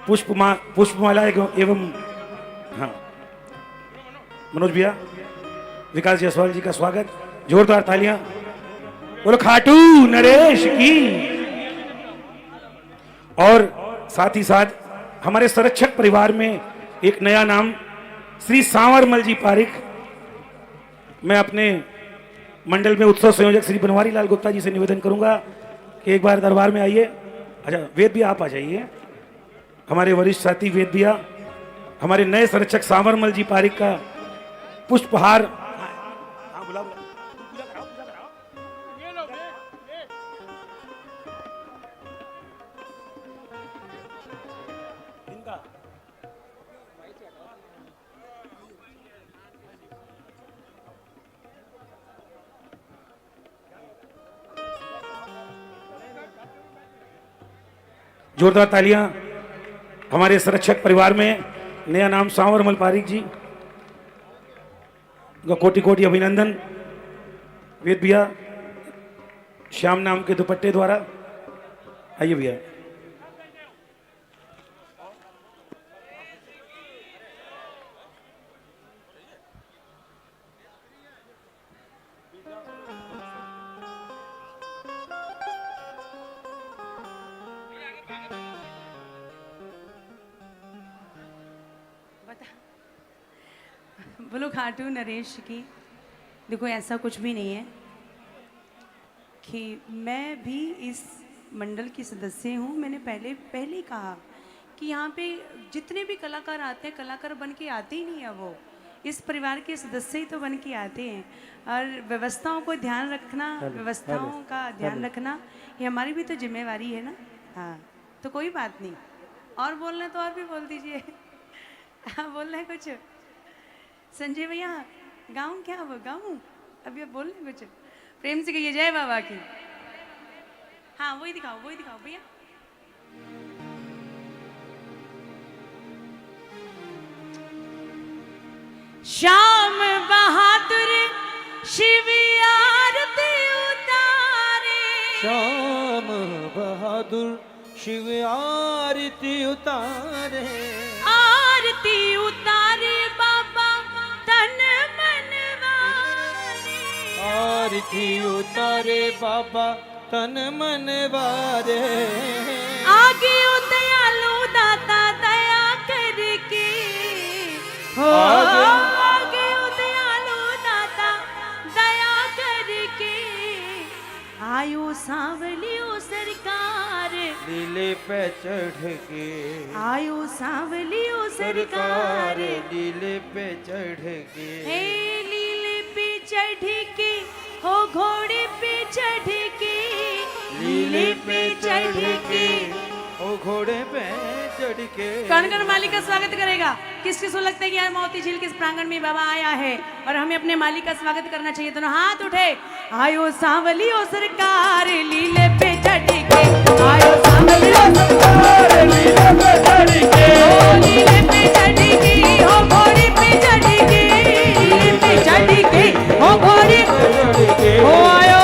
पुष्पमाला एवं हाँ मनोज भैया विकास जायसवाल जी का स्वागत, जोरदार तालियां बोलो खाटू नरेश की। और साथ ही साथ हमारे संरक्षक परिवार में एक नया नाम श्री सांवरमल जी पारिक। मैं अपने मंडल में उत्सव संयोजक श्री बनवारी लाल गुप्ता जी से निवेदन करूंगा कि एक बार दरबार में आइए। अच्छा वेद भैया आप आ जाइए, हमारे वरिष्ठ साथी वेद भैया, हमारे नए संरक्षक सांवरमल जी पारिक का पुष्पहार। जोरदार तालियां हमारे संरक्षक परिवार में नया नाम सांवरमल पारिक जी का कोटि कोटि अभिनंदन। वेद भैया श्याम नाम के दुपट्टे द्वारा आइए भैया। बोलो खाटू नरेश की। देखो ऐसा कुछ भी नहीं है कि मैं भी इस मंडल की सदस्य हूँ। मैंने पहले ही कहा कि यहाँ पे जितने भी कलाकार आते हैं कलाकार बन के आते ही नहीं है, वो इस परिवार के सदस्य ही तो बन के आते हैं। और व्यवस्थाओं को ध्यान रखना, व्यवस्थाओं का ध्यान रखना ये हमारी भी तो जिम्मेवारी है ना। हाँ तो कोई बात नहीं, और बोलना तो और भी बोल दीजिए। हाँ बोलना है कुछ संजय भैया, गाऊं क्या वो गाऊं? अभी आप बोल रहे कुछ प्रेम से कहिए जय बाबा की। हाँ वही दिखाओ भैया। श्याम बहादुर शिव आरती उतारे, श्याम बहादुर शिव आरती उतारे, आरती उतारे बाबा तन मन वारे, आरती उतारे बाबा तन मन वारे, आगे ओ दयालु दाता दया करके, हो आगे ओ दयालु दाता दया करके, आयो सांवलियो सरकार, लीले पे चढ़ के, आयो सांवलियो सरकार, लीले पे चढ़ के, हे लीले पे चढ़ के, हो घोड़े पे चढ़ के, लीले पे चढ़ के, ओ घोड़े पे चढ़ के। कण कण मालिक का स्वागत करेगा। किस किस को लगता है कि यार मोती झील के इस प्रांगण में बाबा आया है और हमें अपने मालिक का स्वागत करना चाहिए, तो हाथ उठे। आयो सांवली ओ सरकार लीले पे चढ़ के, आयो सांवली ओ सरकार लीले पे चढ़ के, ओ लीले पे चढ़ के, हो घोड़े पे चढ़ के, लीले पे चढ़ के, हो घोड़े हो आयो।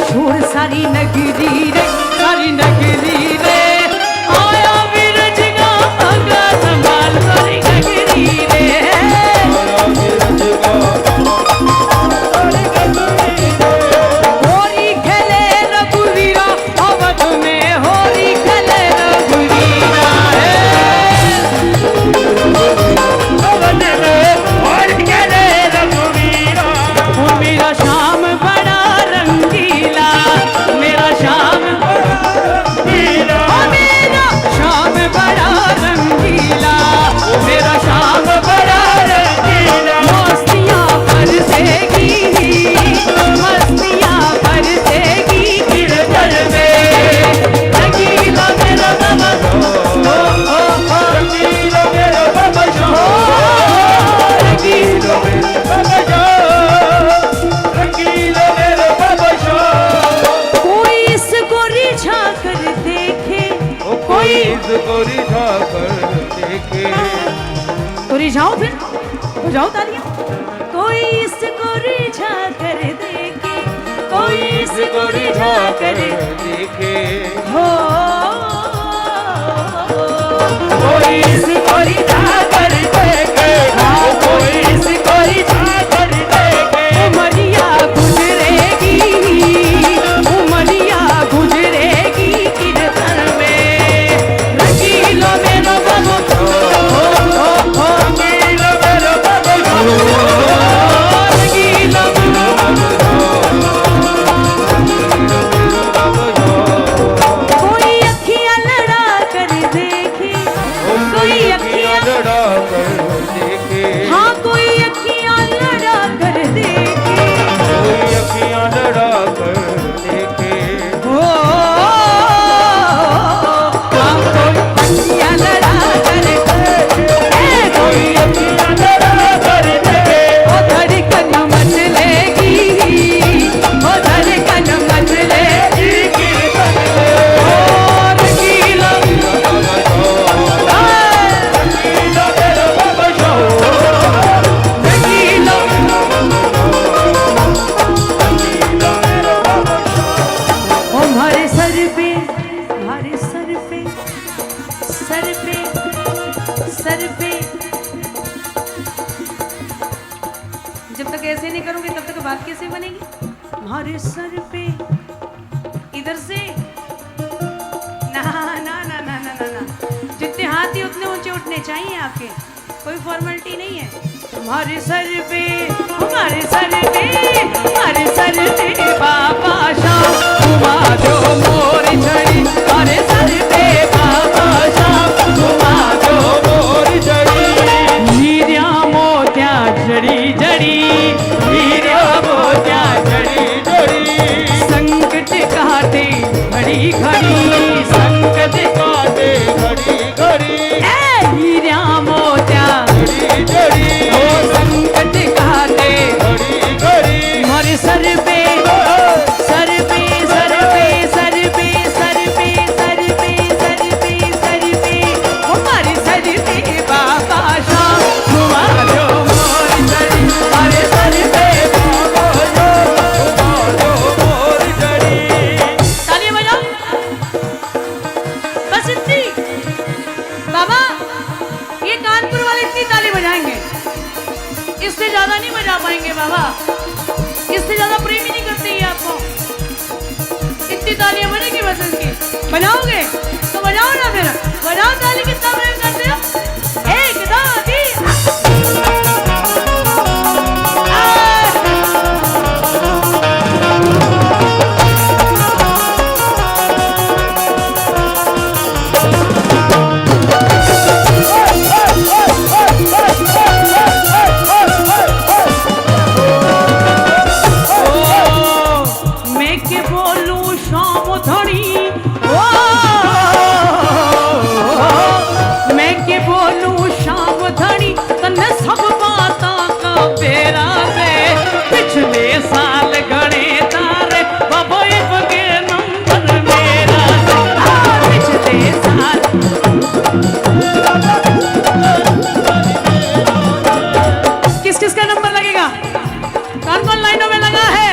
शोर सारी नगरी रे, सारी नगरी रे, आया विरज का अंगा संभाल सारी नगरी रे, होरी खेले रघुवीरा अवध में, होरी खेले रघुवीरा अवध में, होरी खेले रघुवीरा। मेरा शाम बड़ा रंगीला, मेरा शाम मेरा शाम बड़ा रंगीला, मेरा शाम बड़ा रंगीला। मस्तियाँ बरसेगी, मस्तियाँ बरसेगी गिरधर में, रंगीला मेरा बाबा, रंगीला मेरा बाबा, रंगीला मेरा बाबा। कोई इसको रिझा कर देखे, कोई इसको रिझा कर देखे, तो रिझाओ फिर, बजाओ तालियां। कोई इसको रिझा कर देखे, कोई इसको रिझा कर देखे, हो, कोई इसको रिझा कर देखे, कोई इसको रिझा कर देखे। उमरिया गुजरेगी, उमरिया गुजरेगी कीर्तन में, रंगीलो मेरो बाबा, रंगीलो मेरो बाबा, रंगीलो मेरो बाबा। कोई अखियाँ ऐसे नहीं करूंगी तब तक बात कैसे बनेगी? हमारे सर पे इधर से ना ना ना ना ना ना, जितने हाथ ही उतने ऊंचे उठने चाहिए आपके, कोई फॉर्मेलिटी नहीं है। हमारे सर पे हमारे सर पे हमारे सर पे बाबा शाम घुमा दो मोर छड़ी, हमारे सर पे बाबा शाम घुमा दो मोर छड़ी। हीरा मोतिया जड़ी जड़ी, हीरा मोतिया जड़ी जड़ी, संकट काटे घड़ी घड़ी, संकट काटे घड़ी घड़ी। हीरा मोतिया जड़ी जड़ी, ओ संकट काटे घड़ी घड़ी। हमारे सर पे सर पे सर पे सर पे सर पे सर पे सर पे सर पे हमारे सर पे बाबा शाम घुमा दो मोर छड़ी, हमारे सर पे बाबा शाम घुमा दो मोर छड़ी। ताली बजाओ, बस इतनी। बाबा ये कानपुर वाले इतनी ताली बजाएंगे, इससे ज्यादा नहीं बजा पाएंगे बाबा, इससे ज्यादा प्रेम ही नहीं करते ये आपको। इतनी तालियां बनेगी बस इसकी। बजाओगे तो बजाओ ना, फिर बजाओ ताली, कितना प्रेम करते हो। 1 2 3 मैं के बोलूं शाम धनी, ओ मैं के बोलूं शाम धनी, तन्ने सब बातां का बेरा दे। पिछले साल गणे तारे बाबा के नंबर मेरा दे, पिछले साल। किस किस का नंबर लगेगा? कौन कौन लाइनों में लगा है?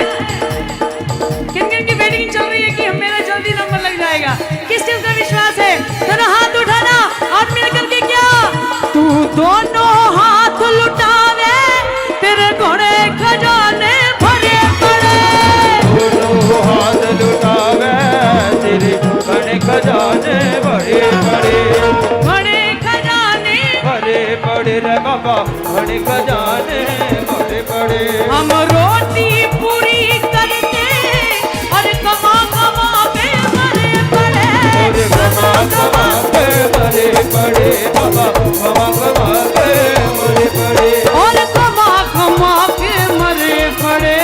किन किन की वेटिंग चल रही है कि मेरा जल्दी नंबर लग जाएगा? किस चीज का विश्वास है? दोनों हाथ उठाना और मिलकर के क्या? तू दोनों हाथ लुटावे तेरे घोड़े खजाने भरे पड़े, दोनों हाथ लुटावे तेरे घने खजाने बड़े बड़े, बड़े खजाने बड़े बड़े रे बाबा, घने खजाने बड़े बड़े। हम रोटी पूरी करते और कमा कमा के मरे पड़े, और कमा कमा के बड़े बड़े बाबा, कमा कमा के बड़े बड़े, और कमा कमा के मरे पड़े।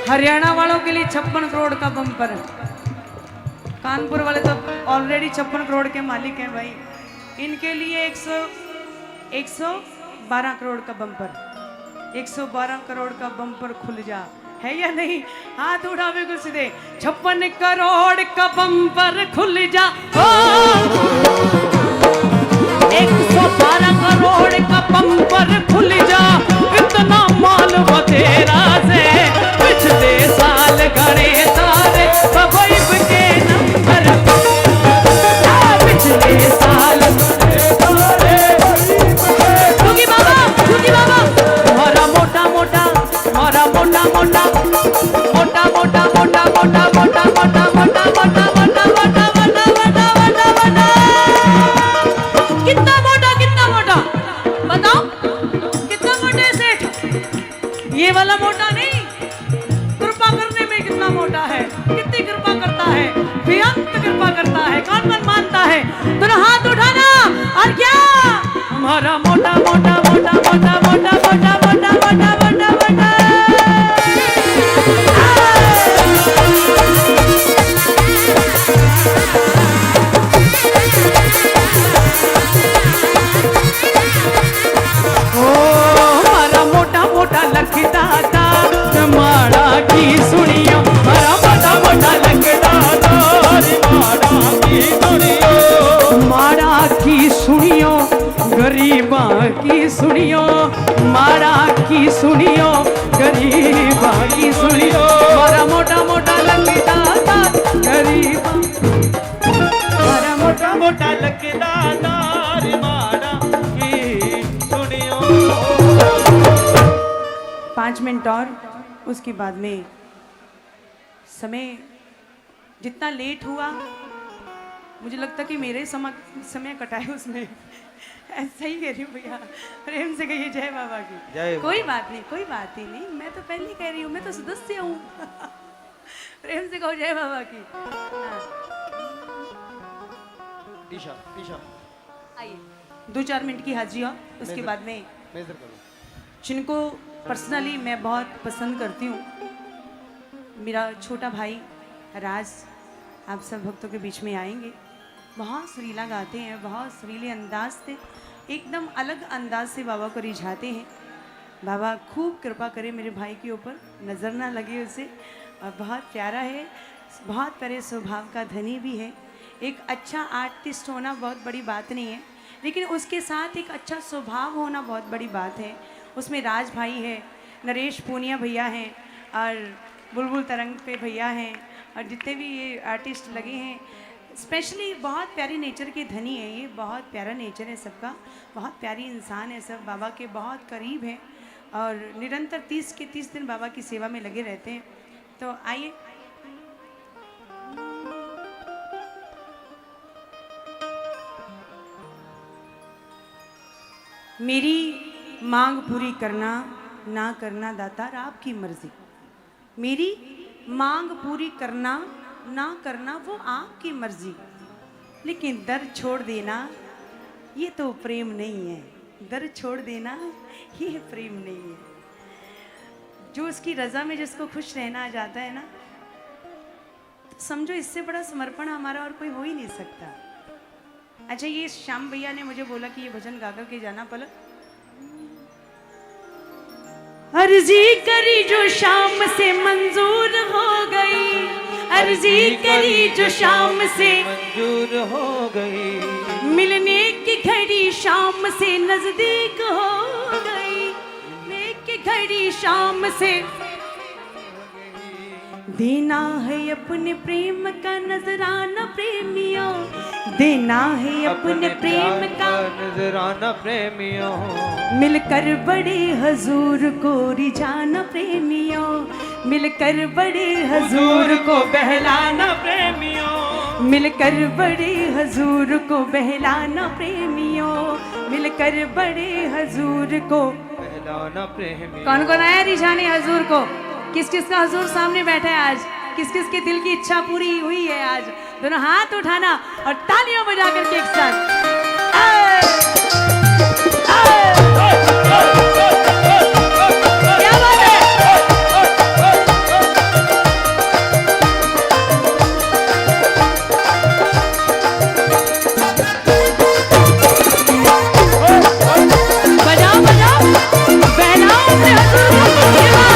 हरियाणा वालों के लिए 56 करोड़ का बम्पर है। कानपुर वाले तो ऑलरेडी 56 करोड़ के मालिक हैं भाई, इनके लिए 112 करोड़ का बम्पर, 112 करोड़ का बम्पर खुल जा है या नहीं? हाथ उठावे कुछ सीधे। 56 करोड़ का बम्पर खुल जा, 112 करोड़ का बम्पर खुल जा, इतना माल बतेरा से पिछले साल गणे तारे बबैब के नंबर, पिछले साल क्योंकि बाबा मोरा मोटा मोटा, मोरा मोटा मोटा, मोटा मोटा मोटा मोटा मोटा मोटा मोटा मोटा मोटा मोटा मोटा मोटा मोटा मोटा। मिनट और, उसके बाद में समय जितना लेट हुआ मुझे लगता कि मेरे समय कटा है उसमें। ऐसा ही कह रही हूँ भैया, प्रेम से कहिए जय बाबा की। जय कोई बात नहीं, कोई बात ही नहीं, मैं तो पहले कह रही हूँ, मैं तो सदस्य हूँ। प्रेम से कहो जय बाबा की। हाँ। टीशा टीशा आइए 2-4 मिनट की हाजिरी हो, उसके बाद में मेजर करो। जिनको पर्सनली मैं बहुत पसंद करती हूँ, मेरा छोटा भाई राज आप सब भक्तों के बीच में आएंगे। बहुत सुरीला गाते हैं, बहुत सुरीले अंदाज से, एकदम अलग अंदाज से बाबा को रिझाते हैं। बाबा खूब कृपा करे मेरे भाई के ऊपर, नज़र ना लगे उसे, और बहुत प्यारा है, बहुत प्यारे स्वभाव का धनी भी है। एक अच्छा आर्टिस्ट होना बहुत बड़ी बात नहीं है, लेकिन उसके साथ एक अच्छा स्वभाव होना बहुत बड़ी बात है। उसमें राज भाई है, नरेश पूनिया भैया हैं, और बुलबुल तरंग पे भैया हैं, और जितने भी ये आर्टिस्ट लगे हैं, स्पेशली बहुत प्यारी नेचर के धनी है ये, बहुत प्यारा नेचर है सबका, बहुत प्यारी इंसान है सब, बाबा के बहुत करीब हैं और निरंतर 30 के 30 दिन बाबा की सेवा में लगे रहते हैं। तो आइए मेरी मांग पूरी करना ना करना दातार आपकी मर्जी। मेरी मांग पूरी करना ना करना वो आपकी मर्जी, लेकिन दर छोड़ देना ये तो प्रेम नहीं है। दर छोड़ देना ये प्रेम नहीं है। जो उसकी रजा में जिसको खुश रहना आ जाता है ना, तो समझो इससे बड़ा समर्पण हमारा और कोई हो ही नहीं सकता। अच्छा, ये श्याम भैया ने मुझे बोला कि ये भजन गा कर के जाना पलक। अर्जी करी जो शाम से मंजूर हो गई, अर्जी करी जो शाम से मंजूर हो गई, मिलने की घड़ी शाम से नजदीक हो गई, मिलने की घड़ी शाम से देना है अपने प्रेम का नजराना प्रेमियों, देना है अपने प्रेम का नजराना प्रेमियों, मिलकर बड़े हजूर को रिझाना प्रेमियों, मिलकर बड़े हजूर को बहलाना प्रेमियों, मिलकर बड़े हजूर को बहलाना प्रेमियों, मिलकर बड़े हजूर को बहलाना प्रेमियों। कौन कौन आया रिझाने हजूर को? किस किस का हजूर सामने बैठा है आज? किस किस के दिल की इच्छा पूरी हुई है आज? दोनों हाथ उठाना और तालियां बजा करके एक साथ क्या बात है? बजाओ बजाओ, बहलाओ अपने हजूर को। ये बात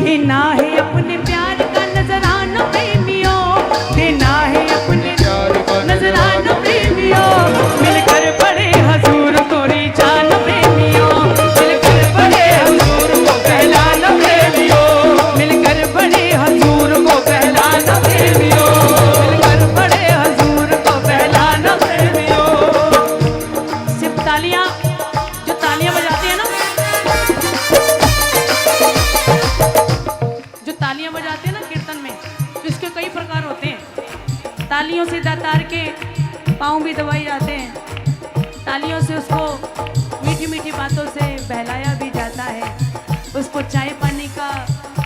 देना है अपने प्यार का नजराना प्रेमियों, देना है अपने प्यार का नजराना प्रेमियों, मिलकर बड़े हजूर को रिझाना प्रेमियों, मिलकर बड़े हजूर को बहलाना प्रेमियों, मिलकर बड़े हजूर को बहलाना प्रेमियों, मिलकर बड़े हजूर को बहलाना प्रेमियों। सिर्फ तालियां, जो तालियां बजाते हैं ना, तालियां बजाते हैं ना कीर्तन में, तो इसके कई प्रकार होते हैं। तालियों से दातार के पाँव भी दबाए जाते हैं, तालियों से उसको मीठी मीठी बातों से बहलाया भी जाता है, उसको चाय पानी का,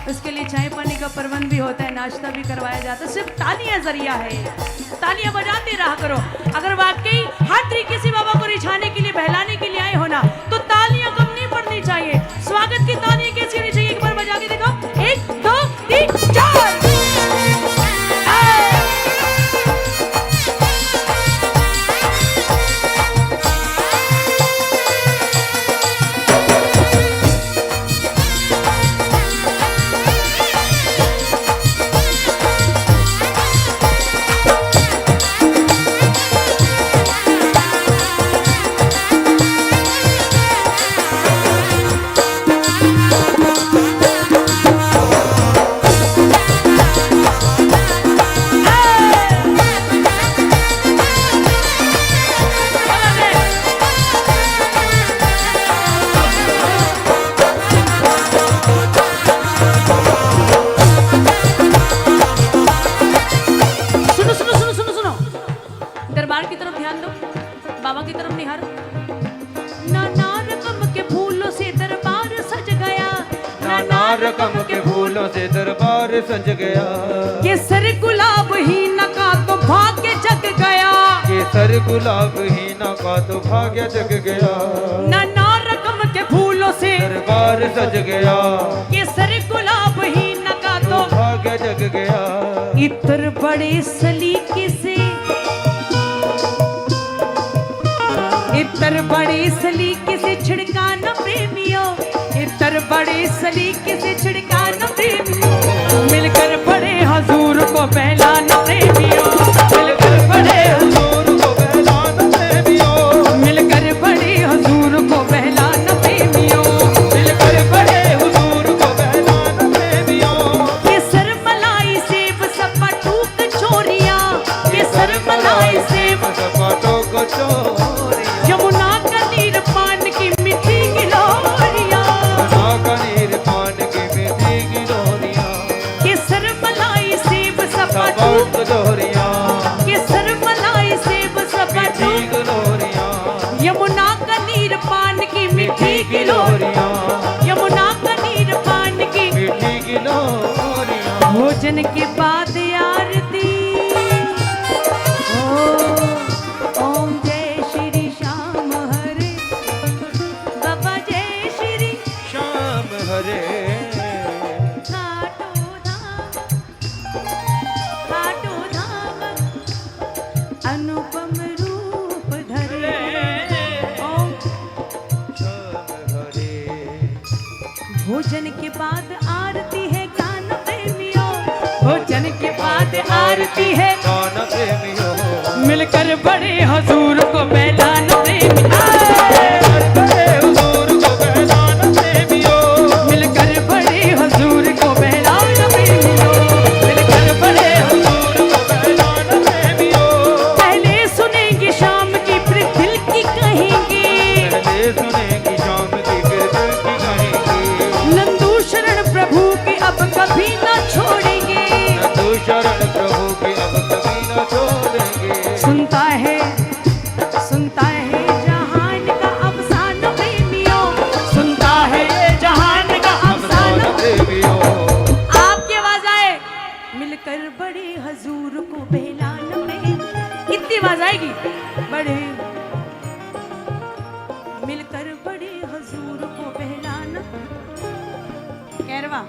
उसके लिए चाय पानी का प्रबंध भी होता है, नाश्ता भी करवाया जाता है। सिर्फ तालियां जरिया है, तालियां बजाते रहा करो। अगर वाकई हर तरीके से बाबा को रिझाने के लिए, बहलाने के लिए आए हो ना, तो तालियां कम नहीं पड़नी चाहिए। स्वागत की तालियां कैसी होनी चाहिए, एक बार बजा के दिखाओ। 1 2 3 4। तरफ निहार। नाना रकम के फूलों से दरबार सज गया, नाना रकम के फूलों से दरबार सज गया। केसर गुलाब ही नका तो भाग्य जग गया, केसर गुलाब ही का तो भाग्य जग गया। नाना रकम के फूलों से दरबार सज गया, केसर गुलाब ही नका तो तो भाग्य जग गया। इत्र बड़े सलीके से, इत्र बड़े सलीके से छिड़का न प्रेमियों, इत्र बड़े सलीके से छिड़का न प्रेमियों। मिलकर बड़े हजूर को बहलाना प्रेमियों, मिलकर बड़े हुजूर को बहलाना प्रेमियों, मिलकर बड़े हजूर को बहलाना प्रेमियों, मिलकर बड़े हुजूर को बहलाना प्रेमियों। केसर मलाई सेब सपा टूक चोरियां, केसर मलाई सेब सपाटों को चोरियां, यमुना का नीर पान की मिठी गिलोरियां, ना का नीर पान की मीठी गिलोरियां। केसर मलाई सेब सपा सपाट टूक, गिलोरियां, केसर मलाई सेब सपा मीठी टूक, गिलोरियां, यमुना का नीर पान की मिठी मीठी गिलोरियां, गिलोरियां, यमुना का नीर पान की। मीठी गिलोरियां। भोजन के बाद आरती, ओम जय श्री श्याम हरे, बाबा जय श्री श्याम हरे, घाटो धाम अनुपम रूप धरे। ओम श्याम हरे। भोजन के बाद आरती है गान प्रेमियों, भोजन के बाद आरती है, गाना प्रेमियों, मिलकर बड़े हजूर को बहलाना प्रेमियों, बड़े हुजूर को बहलाना प्रेमियों, मिलकर बड़े हजूर को बहलाना प्रेमियों, मिलकर बड़े हुजूर को बहलाना प्रेमियों। पहले सुनेंगे शाम की फिर दिल की कहेंगे, पहले सुनेंगी शाम की फिर दिल की कहेंगी। नंदू शरण प्रभु की अब कभी ना छोड़ेंगे, तू शरण प्रभु की अब कभी न छोड़ेंगे। सुनता है जहान का अफसाना प्रेमियों, सुनता है जहान का अफसाना। प्रेमियों, आपकी आवाज आए, मिलकर बड़े हजूर को बहलाना प्रेमियों। कितनी आवाज आएगी? बड़े मिलकर बड़े हजूर को बहलाना, कहरवा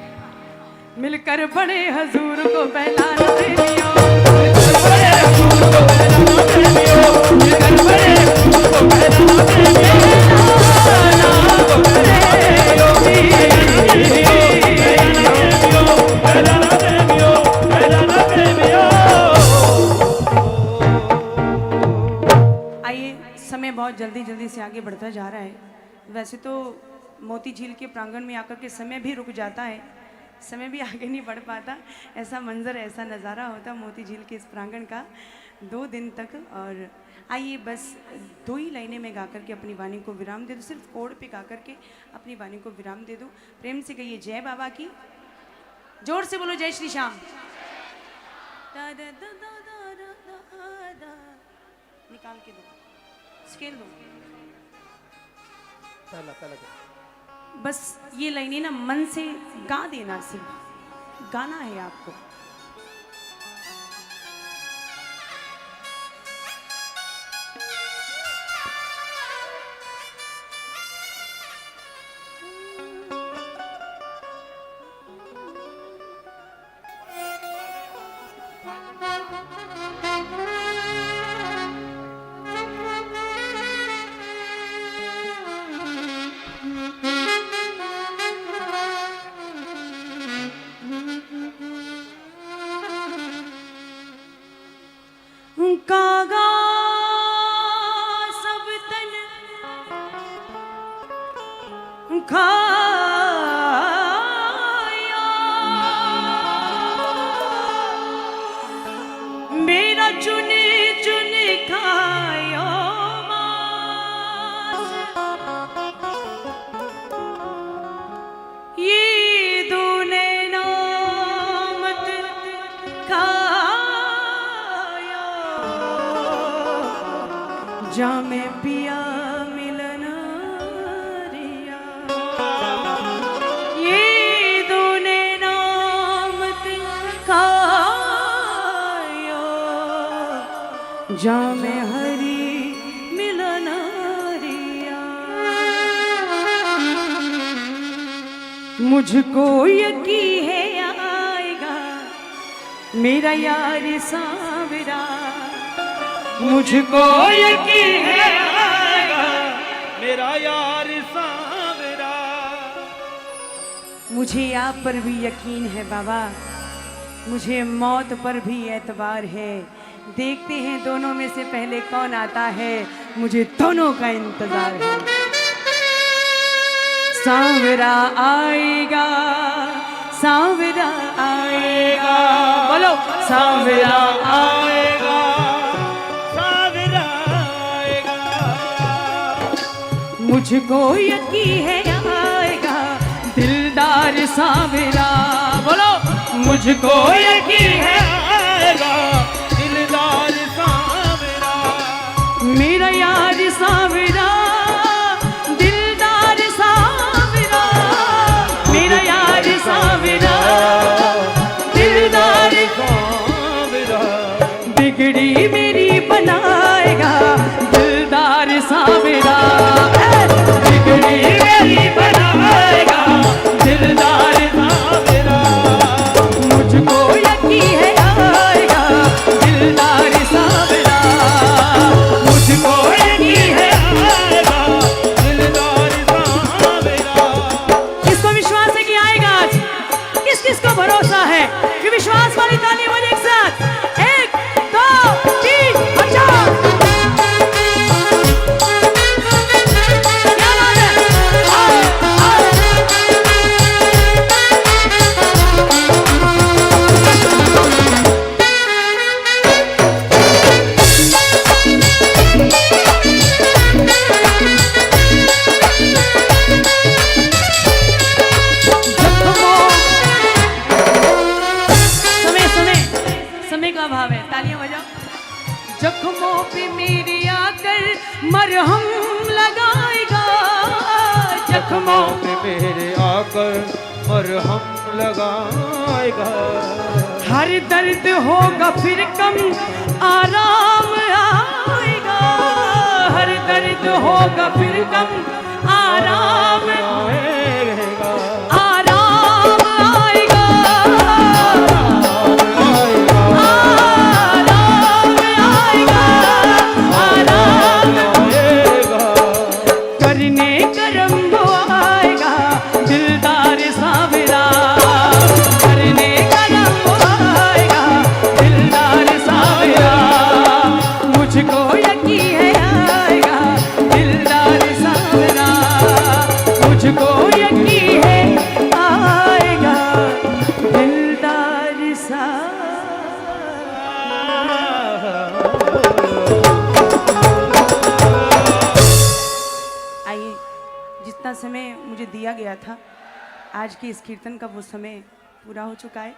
मिलकर बड़े हजूर को बहलाना प्रेमियों, मिलकर बड़े हजूर को बहलाना प्रेमियों, मिलकर बड़े हजूर को बहलाना प्रेमियों। आइए, समय बहुत जल्दी जल्दी से आगे बढ़ता जा रहा है। वैसे तो मोती झील के प्रांगण में आकर के समय भी रुक जाता है, समय भी आगे नहीं बढ़ पाता। ऐसा मंजर, ऐसा नज़ारा होता मोती झील के इस प्रांगण का 2 दिन तक। और आइए बस 2 ही लाइनें में गा करके अपनी वाणी को विराम दे दो, सिर्फ कोड पे गा करके अपनी वाणी को विराम दे दो। प्रेम से कहिए जय बाबा की, जोर से बोलो जय श्री श्याम। निकाल के दो, स्केल दो। बस ये लाइनें ना मन से गा देना, सिर्फ गाना है आपको। कागा सब तन खाया, मेरा चुन चुन खायो मांस, ये दूने नामत खायो, जा में पिया मिलन रिया ये दोने नाम खायो जामे हरि मिलन रिया। मुझको यकीन है आएगा मेरा यार सांवरा, मुझको यकीन है आएगा मेरा यार सांवरा। मुझे आप पर भी यकीन है बाबा, मुझे मौत पर भी एतबार है। देखते हैं दोनों में से पहले कौन आता है, मुझे दोनों का इंतजार है। सांवरा आएगा, सांवरा आएगा, बोलो सांवरा आएगा, सांवरा आएगा। मुझको यकीन है आएगा दिलदार सांवरा, बोलो मुझको यकीन है आएगा दिलदार सांवरा। मेरा यार सांवरा, दिलदार सांवरा, मेरा यार सांवरा, दिलदार सांवरा। बिगड़ी मेरी बनाएगा दिलदार सांवरा, बिगड़ी मेरी बनाएगा दिलदार सांवरा। मुझको यकीन है आएगा दिलदार सांवरा, मुझको यकीन है आएगा दिलदार सांवरा। किसको विश्वास है कि आएगा आज? किस किस को भरोसा है कि विश्वास वाली ताली बजे एक साथ, 1 2 3 और 4। क्या बात है? आओ, आओ। समय समय समय का अभाव है, तालियां बजाओ। जख्मों पे मेरे आकर मरहम लगाएगा, जख्मों पे मेरे आकर मरहम लगाएगा। हर दर्द होगा फिर कम आराम आएगा, हर दर्द होगा फिर कम आराम आएगा आराम आएगा, आराम आएगा, आराम आएगा। करने करम वो आएगा दिलदार सांवरा, करने करम वो आएगा दिलदार सांवरा। मुझको यकीन है आएगा दिलदार सांवरा, मुझको यकीन है आएगा दिलदार सांवरा। आइए, जितना समय मुझे दिया गया था आज के इस कीर्तन का वो समय पूरा हो चुका है।